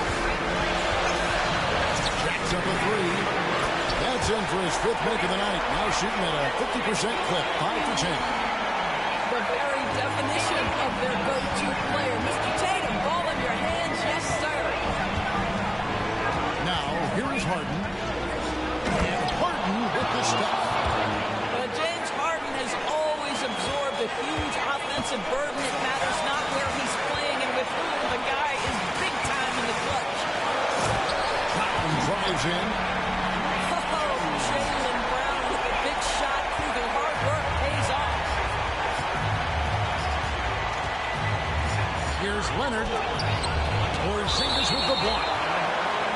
Speaker 9: Jacks up a 3. That's in for his 5th make of the night. Now shooting at a 50% clip. 5 for 10.
Speaker 11: The very definition of their go-to player. Mr. Tatum, ball in your hands, yes, sir.
Speaker 9: Now, here is Harden. And Harden with the step.
Speaker 11: James Harden has always absorbed a huge offensive burden. It matters not where he's playing and with whom. The guy is big time in the clutch.
Speaker 9: Cotton drives in.
Speaker 11: Oh, Jaylen Brown with a big shot, proving hard work pays off.
Speaker 9: Here's Leonard. Porzingis with the block.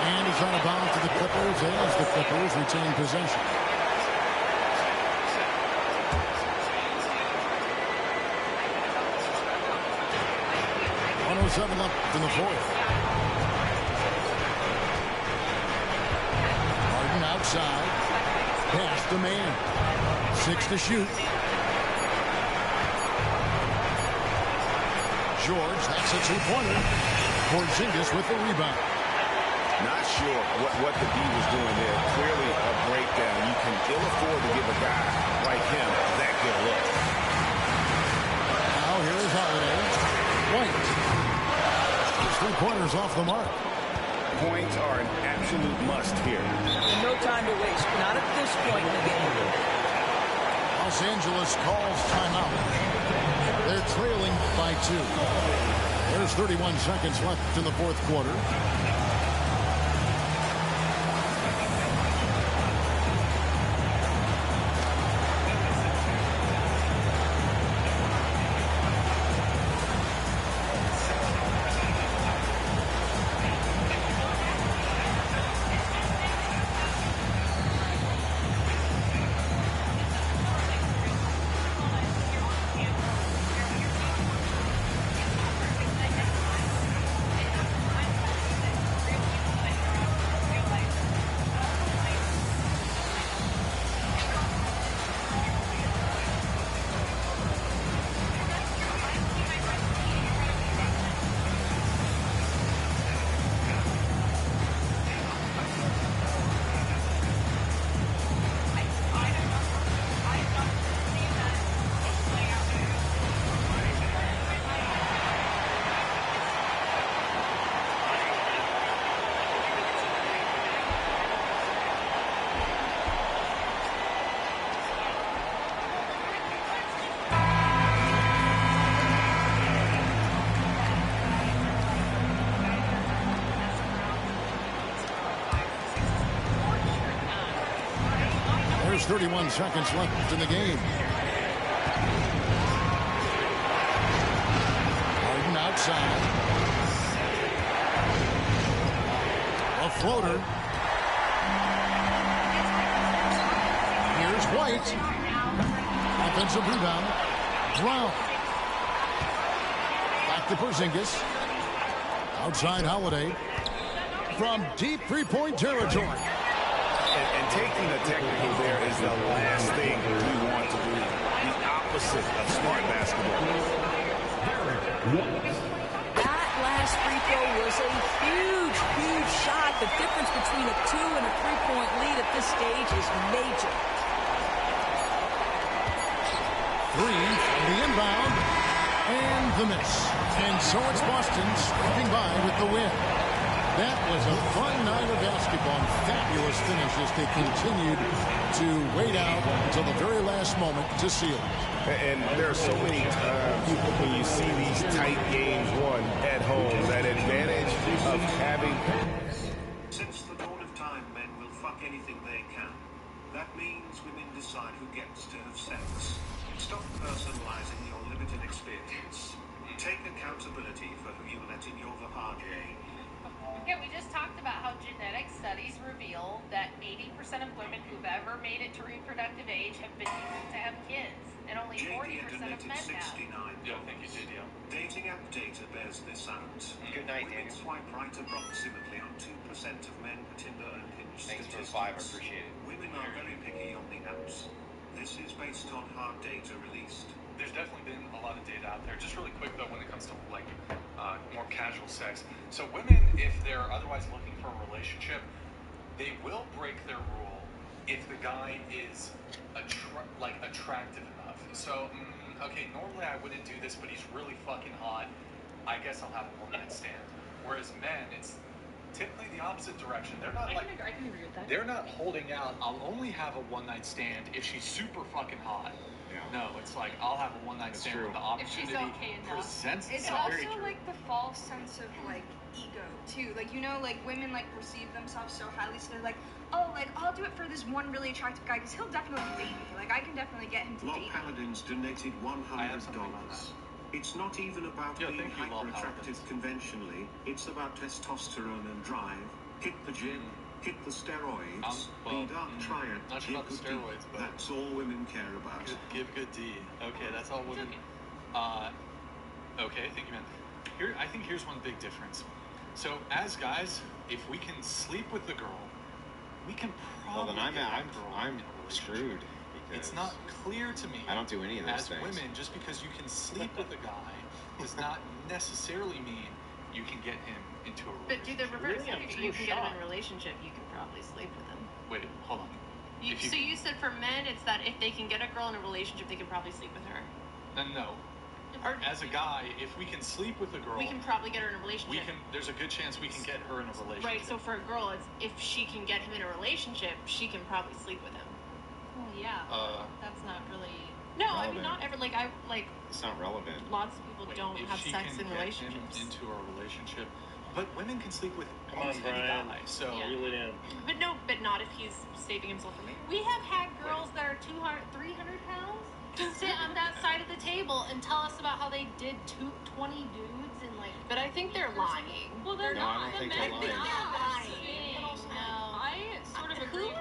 Speaker 9: And he's out of bounds to the Clippers as the Clippers retain possession. Seven left in the 4th. Harden outside. Pass to man. 6 to shoot. George, that's a 2-pointer. Porzingis with the rebound.
Speaker 10: Not sure what the D was doing there. Clearly a breakdown. You can ill afford to give a guy like him that good look.
Speaker 9: Now here is Holiday. White. 3 pointers off the mark.
Speaker 12: Points are an absolute must here.
Speaker 11: No time to waste. Not at this point in the game.
Speaker 9: Los Angeles calls timeout. They're trailing by 2. There's 31 seconds left in the fourth quarter. There's 31 seconds left in the game. Harden outside. A floater. Here's White. Offensive rebound. Brown. Back to Porzingis. Outside Holiday. From deep three-point territory.
Speaker 12: And taking a technical there is the last thing we want to do. The opposite of smart basketball.
Speaker 11: That last free throw was a huge, huge shot. The difference between a 2 and a 3-point lead at this stage is major.
Speaker 9: 3 from the inbound. And the miss. And so it's Boston scraping by with the win. That was a fun night of basketball. Fabulous finish as they continued to wait out until the very last moment to seal it.
Speaker 12: And there are so many times when you see these tight games won at home, that advantage of having...
Speaker 16: Since the dawn of time, men will fuck anything they can. That means women decide who gets to have sex. Stop personalizing your limited experience. Take accountability for who you let in your vajayjay.
Speaker 8: Okay, we just talked about how genetic studies reveal that 80% of women who've ever made it to reproductive age have been able to have kids, and only 40% of men have.
Speaker 7: Yeah, I think you did, yeah.
Speaker 16: Dating app data bears this out.
Speaker 5: Good night,
Speaker 16: Women
Speaker 5: Daniel.
Speaker 16: swipe right approximately on 2% of men for Tinder and Hinge
Speaker 5: Thanks for the
Speaker 16: statistics.
Speaker 5: 5, I appreciate it.
Speaker 16: Women are very picky on the apps. This is based on hard data released.
Speaker 7: There's definitely been a lot of data out there. Just really quick though, when it comes to like more casual sex. So women, if they're otherwise looking for a relationship, they will break their rule if the guy is attractive enough. So, okay, normally I wouldn't do this, but he's really fucking hot. I guess I'll have a one-night stand. Whereas men, it's typically the opposite direction. They're not
Speaker 6: I can agree with that.
Speaker 7: they're not holding out. I'll only have a one-night stand if she's super fucking hot. No, it's like I'll have a one-night stand when the opportunity presents
Speaker 17: It's
Speaker 7: itself.
Speaker 17: also like the false sense of like ego too. Like, you know, like women like perceive themselves so highly, so they're like, oh, like I'll do it for this one really attractive guy because he'll definitely date me. Like I can definitely get him to
Speaker 16: Lot
Speaker 17: date me.
Speaker 16: Paladins donated $100. It's not even about being hyper-attractive conventionally. It's about testosterone and drive. Hit the gym. Hit the steroids. The dark triad.
Speaker 7: Not sure about the steroids, but
Speaker 16: that's all women care about.
Speaker 7: Give good D. Okay, that's all women. Okay, thank you, man. I think here's one big difference. So as guys, if we can sleep with the girl, we can probably.
Speaker 18: Well, then I'm screwed. Because
Speaker 7: it's not clear to me.
Speaker 18: I don't do any of those
Speaker 7: as
Speaker 18: things.
Speaker 7: Women, just because you can sleep with a guy does not necessarily mean you can get him into a relationship.
Speaker 6: But do the reverse.
Speaker 7: Really,
Speaker 6: If you can get him in a relationship, you can probably sleep with him.
Speaker 7: Wait, hold on.
Speaker 6: So you said for men, it's that if they can get a girl in a relationship, they can probably sleep with her.
Speaker 7: No. as a guy, if we can sleep with a girl,
Speaker 6: we can probably get her in a relationship.
Speaker 7: There's a good chance we can get her in a relationship.
Speaker 6: Right. So for a girl, it's if she can get him in a relationship, she can probably sleep with him.
Speaker 8: Well, yeah. That's not really.
Speaker 6: No,
Speaker 18: relevant.
Speaker 6: I mean not ever.
Speaker 18: It's not relevant.
Speaker 6: Lots of people don't have sex in
Speaker 7: If
Speaker 6: relationships.
Speaker 7: she can get him into a relationship, but women can sleep with
Speaker 19: Come on, Brian.
Speaker 7: guy. So
Speaker 19: reel it in.
Speaker 6: But not if he's saving himself for marriage.
Speaker 8: We have had girls that are 200, 300 pounds sit on that side of the table and tell us about how they did 20 dudes and like.
Speaker 6: But I think they're lying.
Speaker 8: Well, they're not.
Speaker 18: I don't think they're lying.
Speaker 8: No.
Speaker 6: I sort of agree.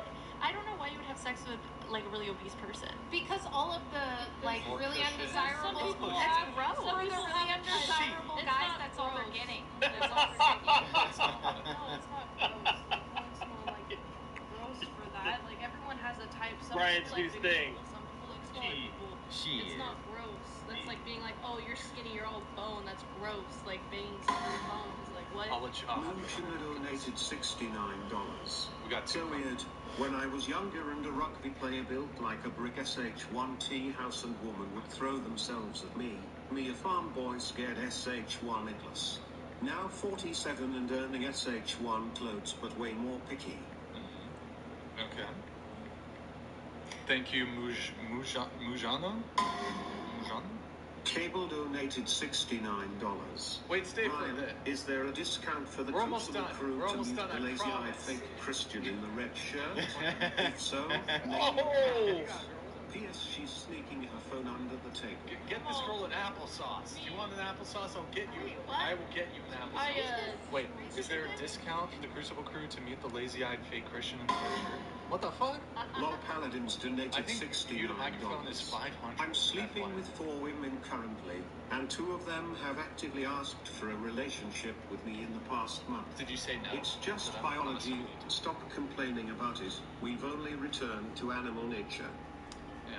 Speaker 6: I don't know why you would have sex with like a really obese person.
Speaker 8: Because all of the like
Speaker 7: More
Speaker 8: really
Speaker 7: cushion.
Speaker 8: undesirable,
Speaker 6: Some people have-
Speaker 8: gross.
Speaker 6: some
Speaker 8: For the
Speaker 6: people
Speaker 8: really
Speaker 6: have-
Speaker 8: undesirable
Speaker 6: It's
Speaker 8: guys,
Speaker 6: not
Speaker 8: that's all they're
Speaker 6: gross.
Speaker 8: getting. That's all they're getting.
Speaker 6: No, it's not gross.
Speaker 8: Like, it's not like gross for that. Like everyone has a type. Some
Speaker 19: Brian's
Speaker 8: people
Speaker 19: new
Speaker 8: like big
Speaker 19: thing.
Speaker 8: people, some people like smaller people.
Speaker 18: Shit.
Speaker 8: It's not gross. That's like being like, oh, you're skinny, you're all bone. That's gross. Like being skinny bones. Like what?
Speaker 7: I'll let you.
Speaker 16: Moonshiner donated $69.
Speaker 7: We got
Speaker 16: So weird. When I was younger and a rugby player built like a brick SH1 house and woman would throw themselves at me a farm boy scared SH1 Nicholas. Now 47 and earning SH1 clothes but way more picky.
Speaker 7: Okay. Thank you, Mujano. Mujano?
Speaker 16: Cable donated $69.
Speaker 7: Wait, stay for a
Speaker 16: Ryan,
Speaker 7: bit.
Speaker 16: is there a discount for the
Speaker 7: We're almost
Speaker 16: Crucible
Speaker 7: done.
Speaker 16: crew
Speaker 7: We're
Speaker 16: to
Speaker 7: almost
Speaker 16: meet
Speaker 7: done,
Speaker 16: the
Speaker 7: I
Speaker 16: lazy-eyed
Speaker 7: promise.
Speaker 16: fake Christian in the red shirt? If so,
Speaker 19: Oh!
Speaker 16: P.S. She's sneaking her phone under the table.
Speaker 7: Get this girl an applesauce. Do you want an applesauce? I'll get you.
Speaker 8: Wait, what?
Speaker 7: I will get you an applesauce. Wait, is there a discount for the Crucible crew to meet the lazy-eyed fake Christian in the red shirt? What the fuck?
Speaker 16: Lol Paladins donated
Speaker 7: I think
Speaker 16: $69.
Speaker 7: the microphone is 500.
Speaker 16: I'm sleeping with 4 women currently, and 2 of them have actively asked for a relationship with me in the past month.
Speaker 7: Did you say no?
Speaker 16: It's just
Speaker 7: to them?
Speaker 16: biology.
Speaker 7: Honestly.
Speaker 16: Stop complaining about it. We've only returned to animal nature.
Speaker 7: Yeah.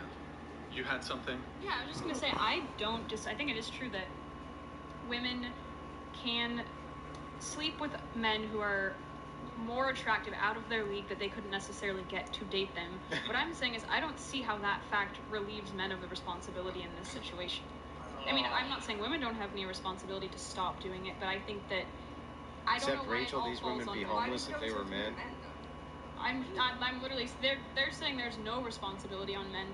Speaker 7: You had something?
Speaker 20: Yeah, I was just gonna say I think it is true that women can sleep with men who are more attractive out of their league that they couldn't necessarily get to date them. What I'm saying is I don't see how that fact relieves men of the responsibility in this situation. I mean, I'm not saying women don't have any responsibility to stop doing it, but I think that I don't
Speaker 18: Except
Speaker 20: know why
Speaker 18: Rachel,
Speaker 20: it all
Speaker 18: these
Speaker 20: falls
Speaker 18: women
Speaker 20: on
Speaker 18: be
Speaker 20: women.
Speaker 18: homeless if they were men.
Speaker 20: I'm literally they're saying there's no responsibility on men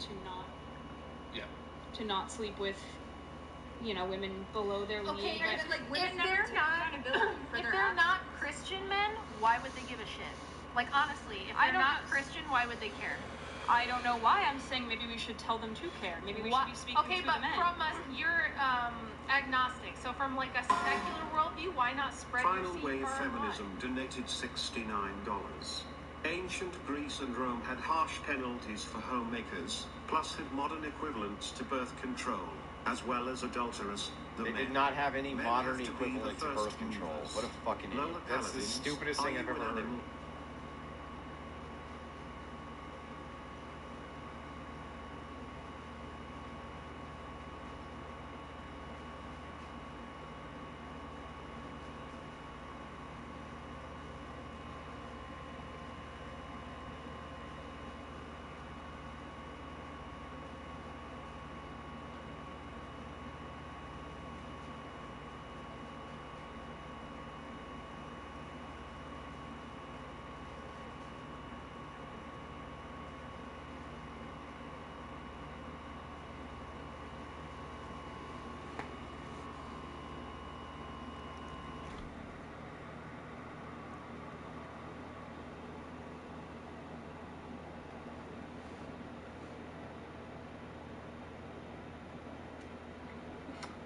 Speaker 20: to not sleep with women below their league.
Speaker 8: Okay,
Speaker 20: But
Speaker 8: like if they're not Christian men, why would they give a shit? Like honestly, if they're not Christian, why would they care?
Speaker 20: I don't know why. I'm saying maybe we should tell them to care. Maybe we should be speaking to the men.
Speaker 8: Okay, but you're agnostic. So from like a secular worldview, why not spread your
Speaker 16: Final
Speaker 8: seed
Speaker 16: Wave
Speaker 8: far and wide?
Speaker 16: Feminism donated $69. Ancient Greece and Rome had harsh penalties for homemakers, plus had modern equivalents to birth control, as well as adulterers.
Speaker 18: They did not have any modern equivalent to birth control. What a fucking idiot. That's the stupidest thing I've ever heard.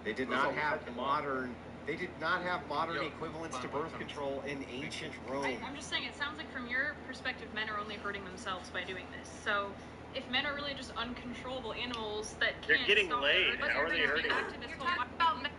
Speaker 18: They did not have modern. They did not have modern equivalents to birth control in ancient Rome.
Speaker 20: I'm just saying, it sounds like from your perspective, men are only hurting themselves by doing this. So, if men are really just uncontrollable animals that can't
Speaker 19: They're getting
Speaker 20: stop
Speaker 19: laid.
Speaker 20: their
Speaker 19: How are they hurting?
Speaker 8: You're talking about men.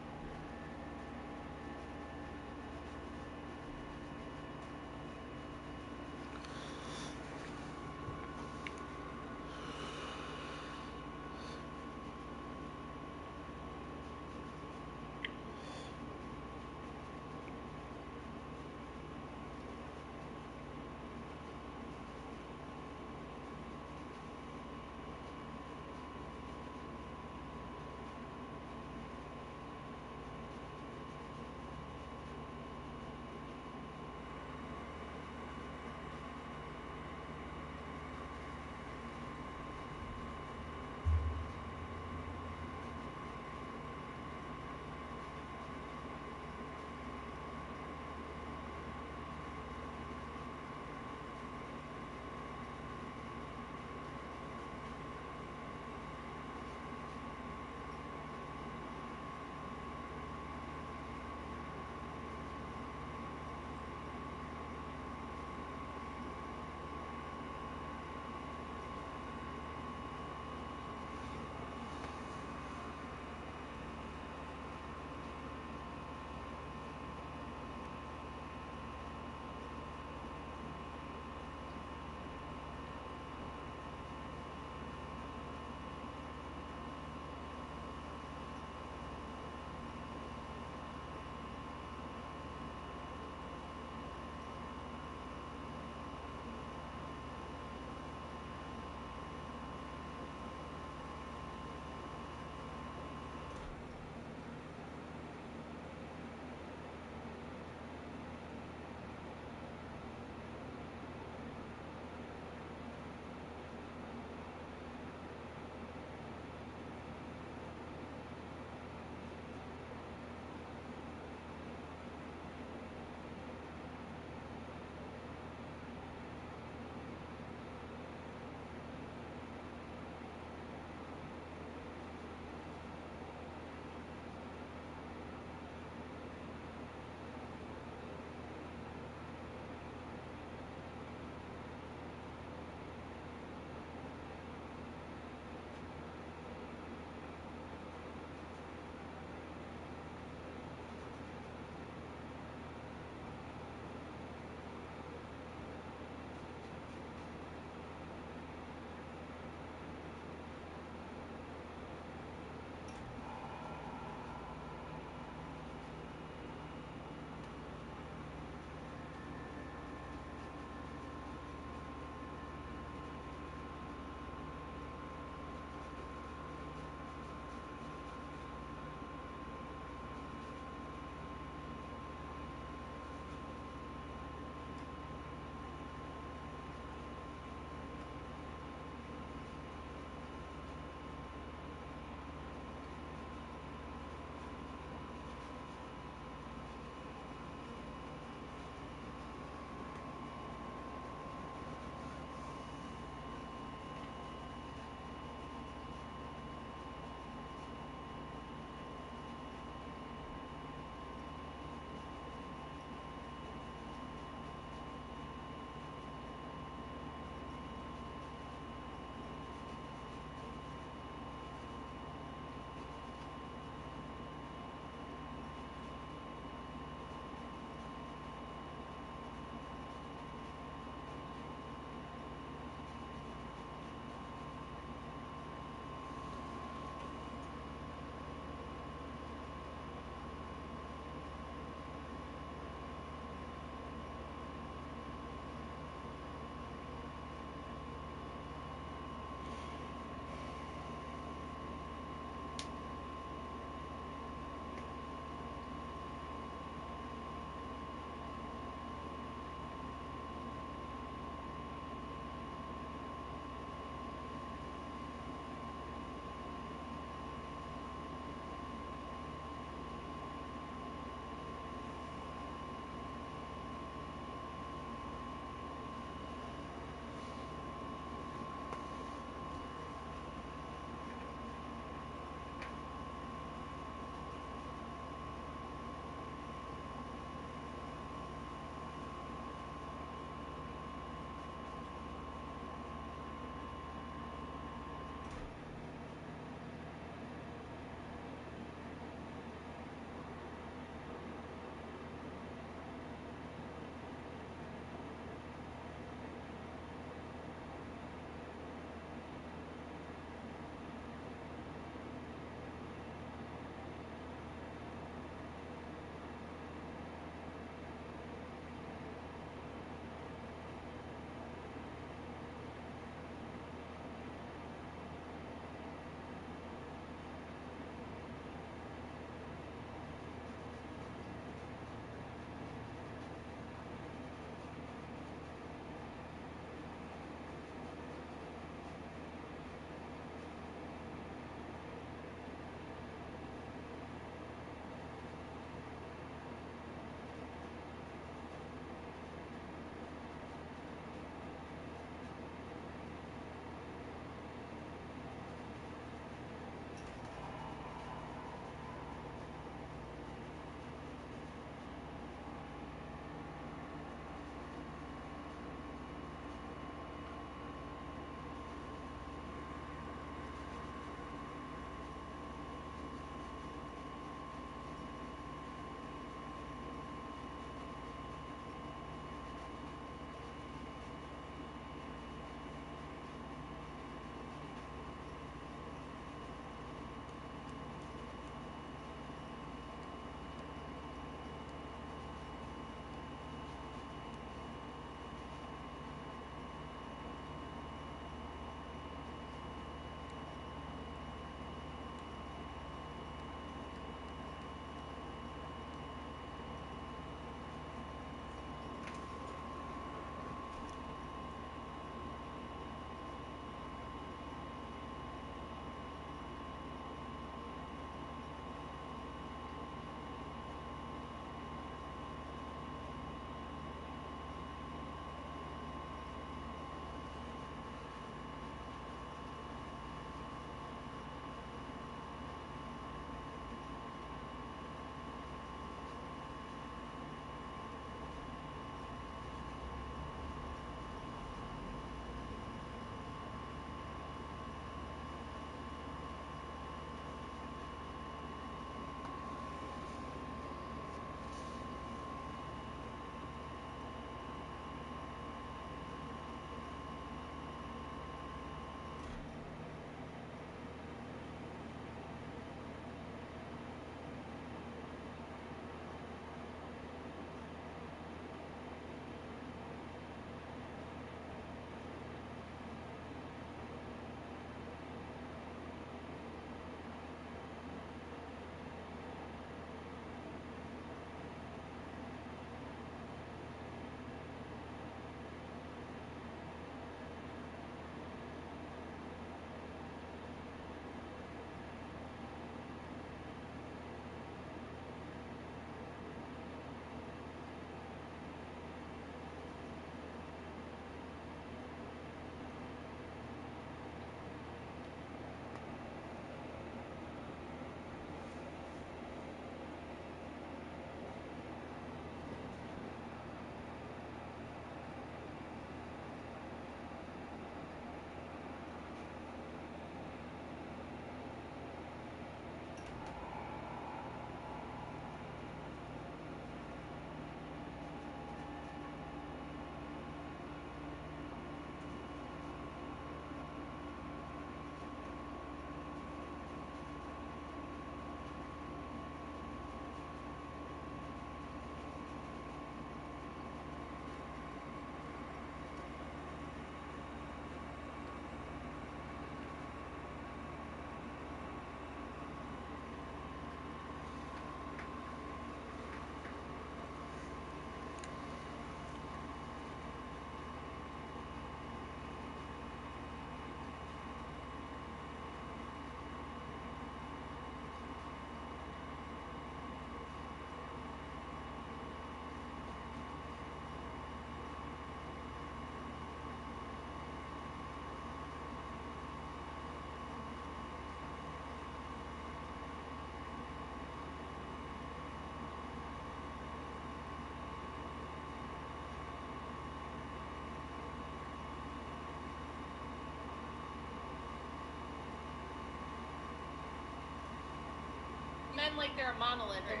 Speaker 6: men like they're a monolith, and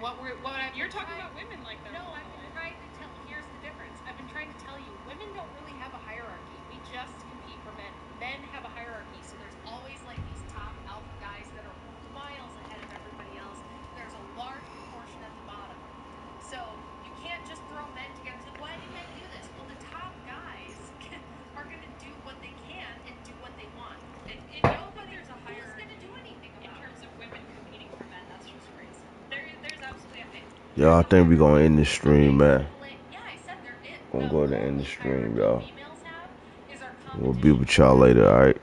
Speaker 20: You're talking about women like that.
Speaker 6: No, I've been trying to tell. Here's the difference. I've been trying to tell you, women don't really have a hierarchy. We just compete for men. Men have a hierarchy, so there's always like these top alpha guys that are miles ahead of everybody else. There's a large proportion at the bottom. So you can't just throw men together and say, why do men do this? Well, the top guys are going to do what they can and do what they want. And nobody, who's going to do anything about it?
Speaker 20: In terms of women competing for men, that's just crazy. There's absolutely a thing.
Speaker 1: Yo, I think we gonna end this stream, man.
Speaker 6: Yeah, I said there is.
Speaker 1: Gonna go ahead and end the stream, y'all.
Speaker 6: Females have is our
Speaker 1: We'll be with y'all later, alright?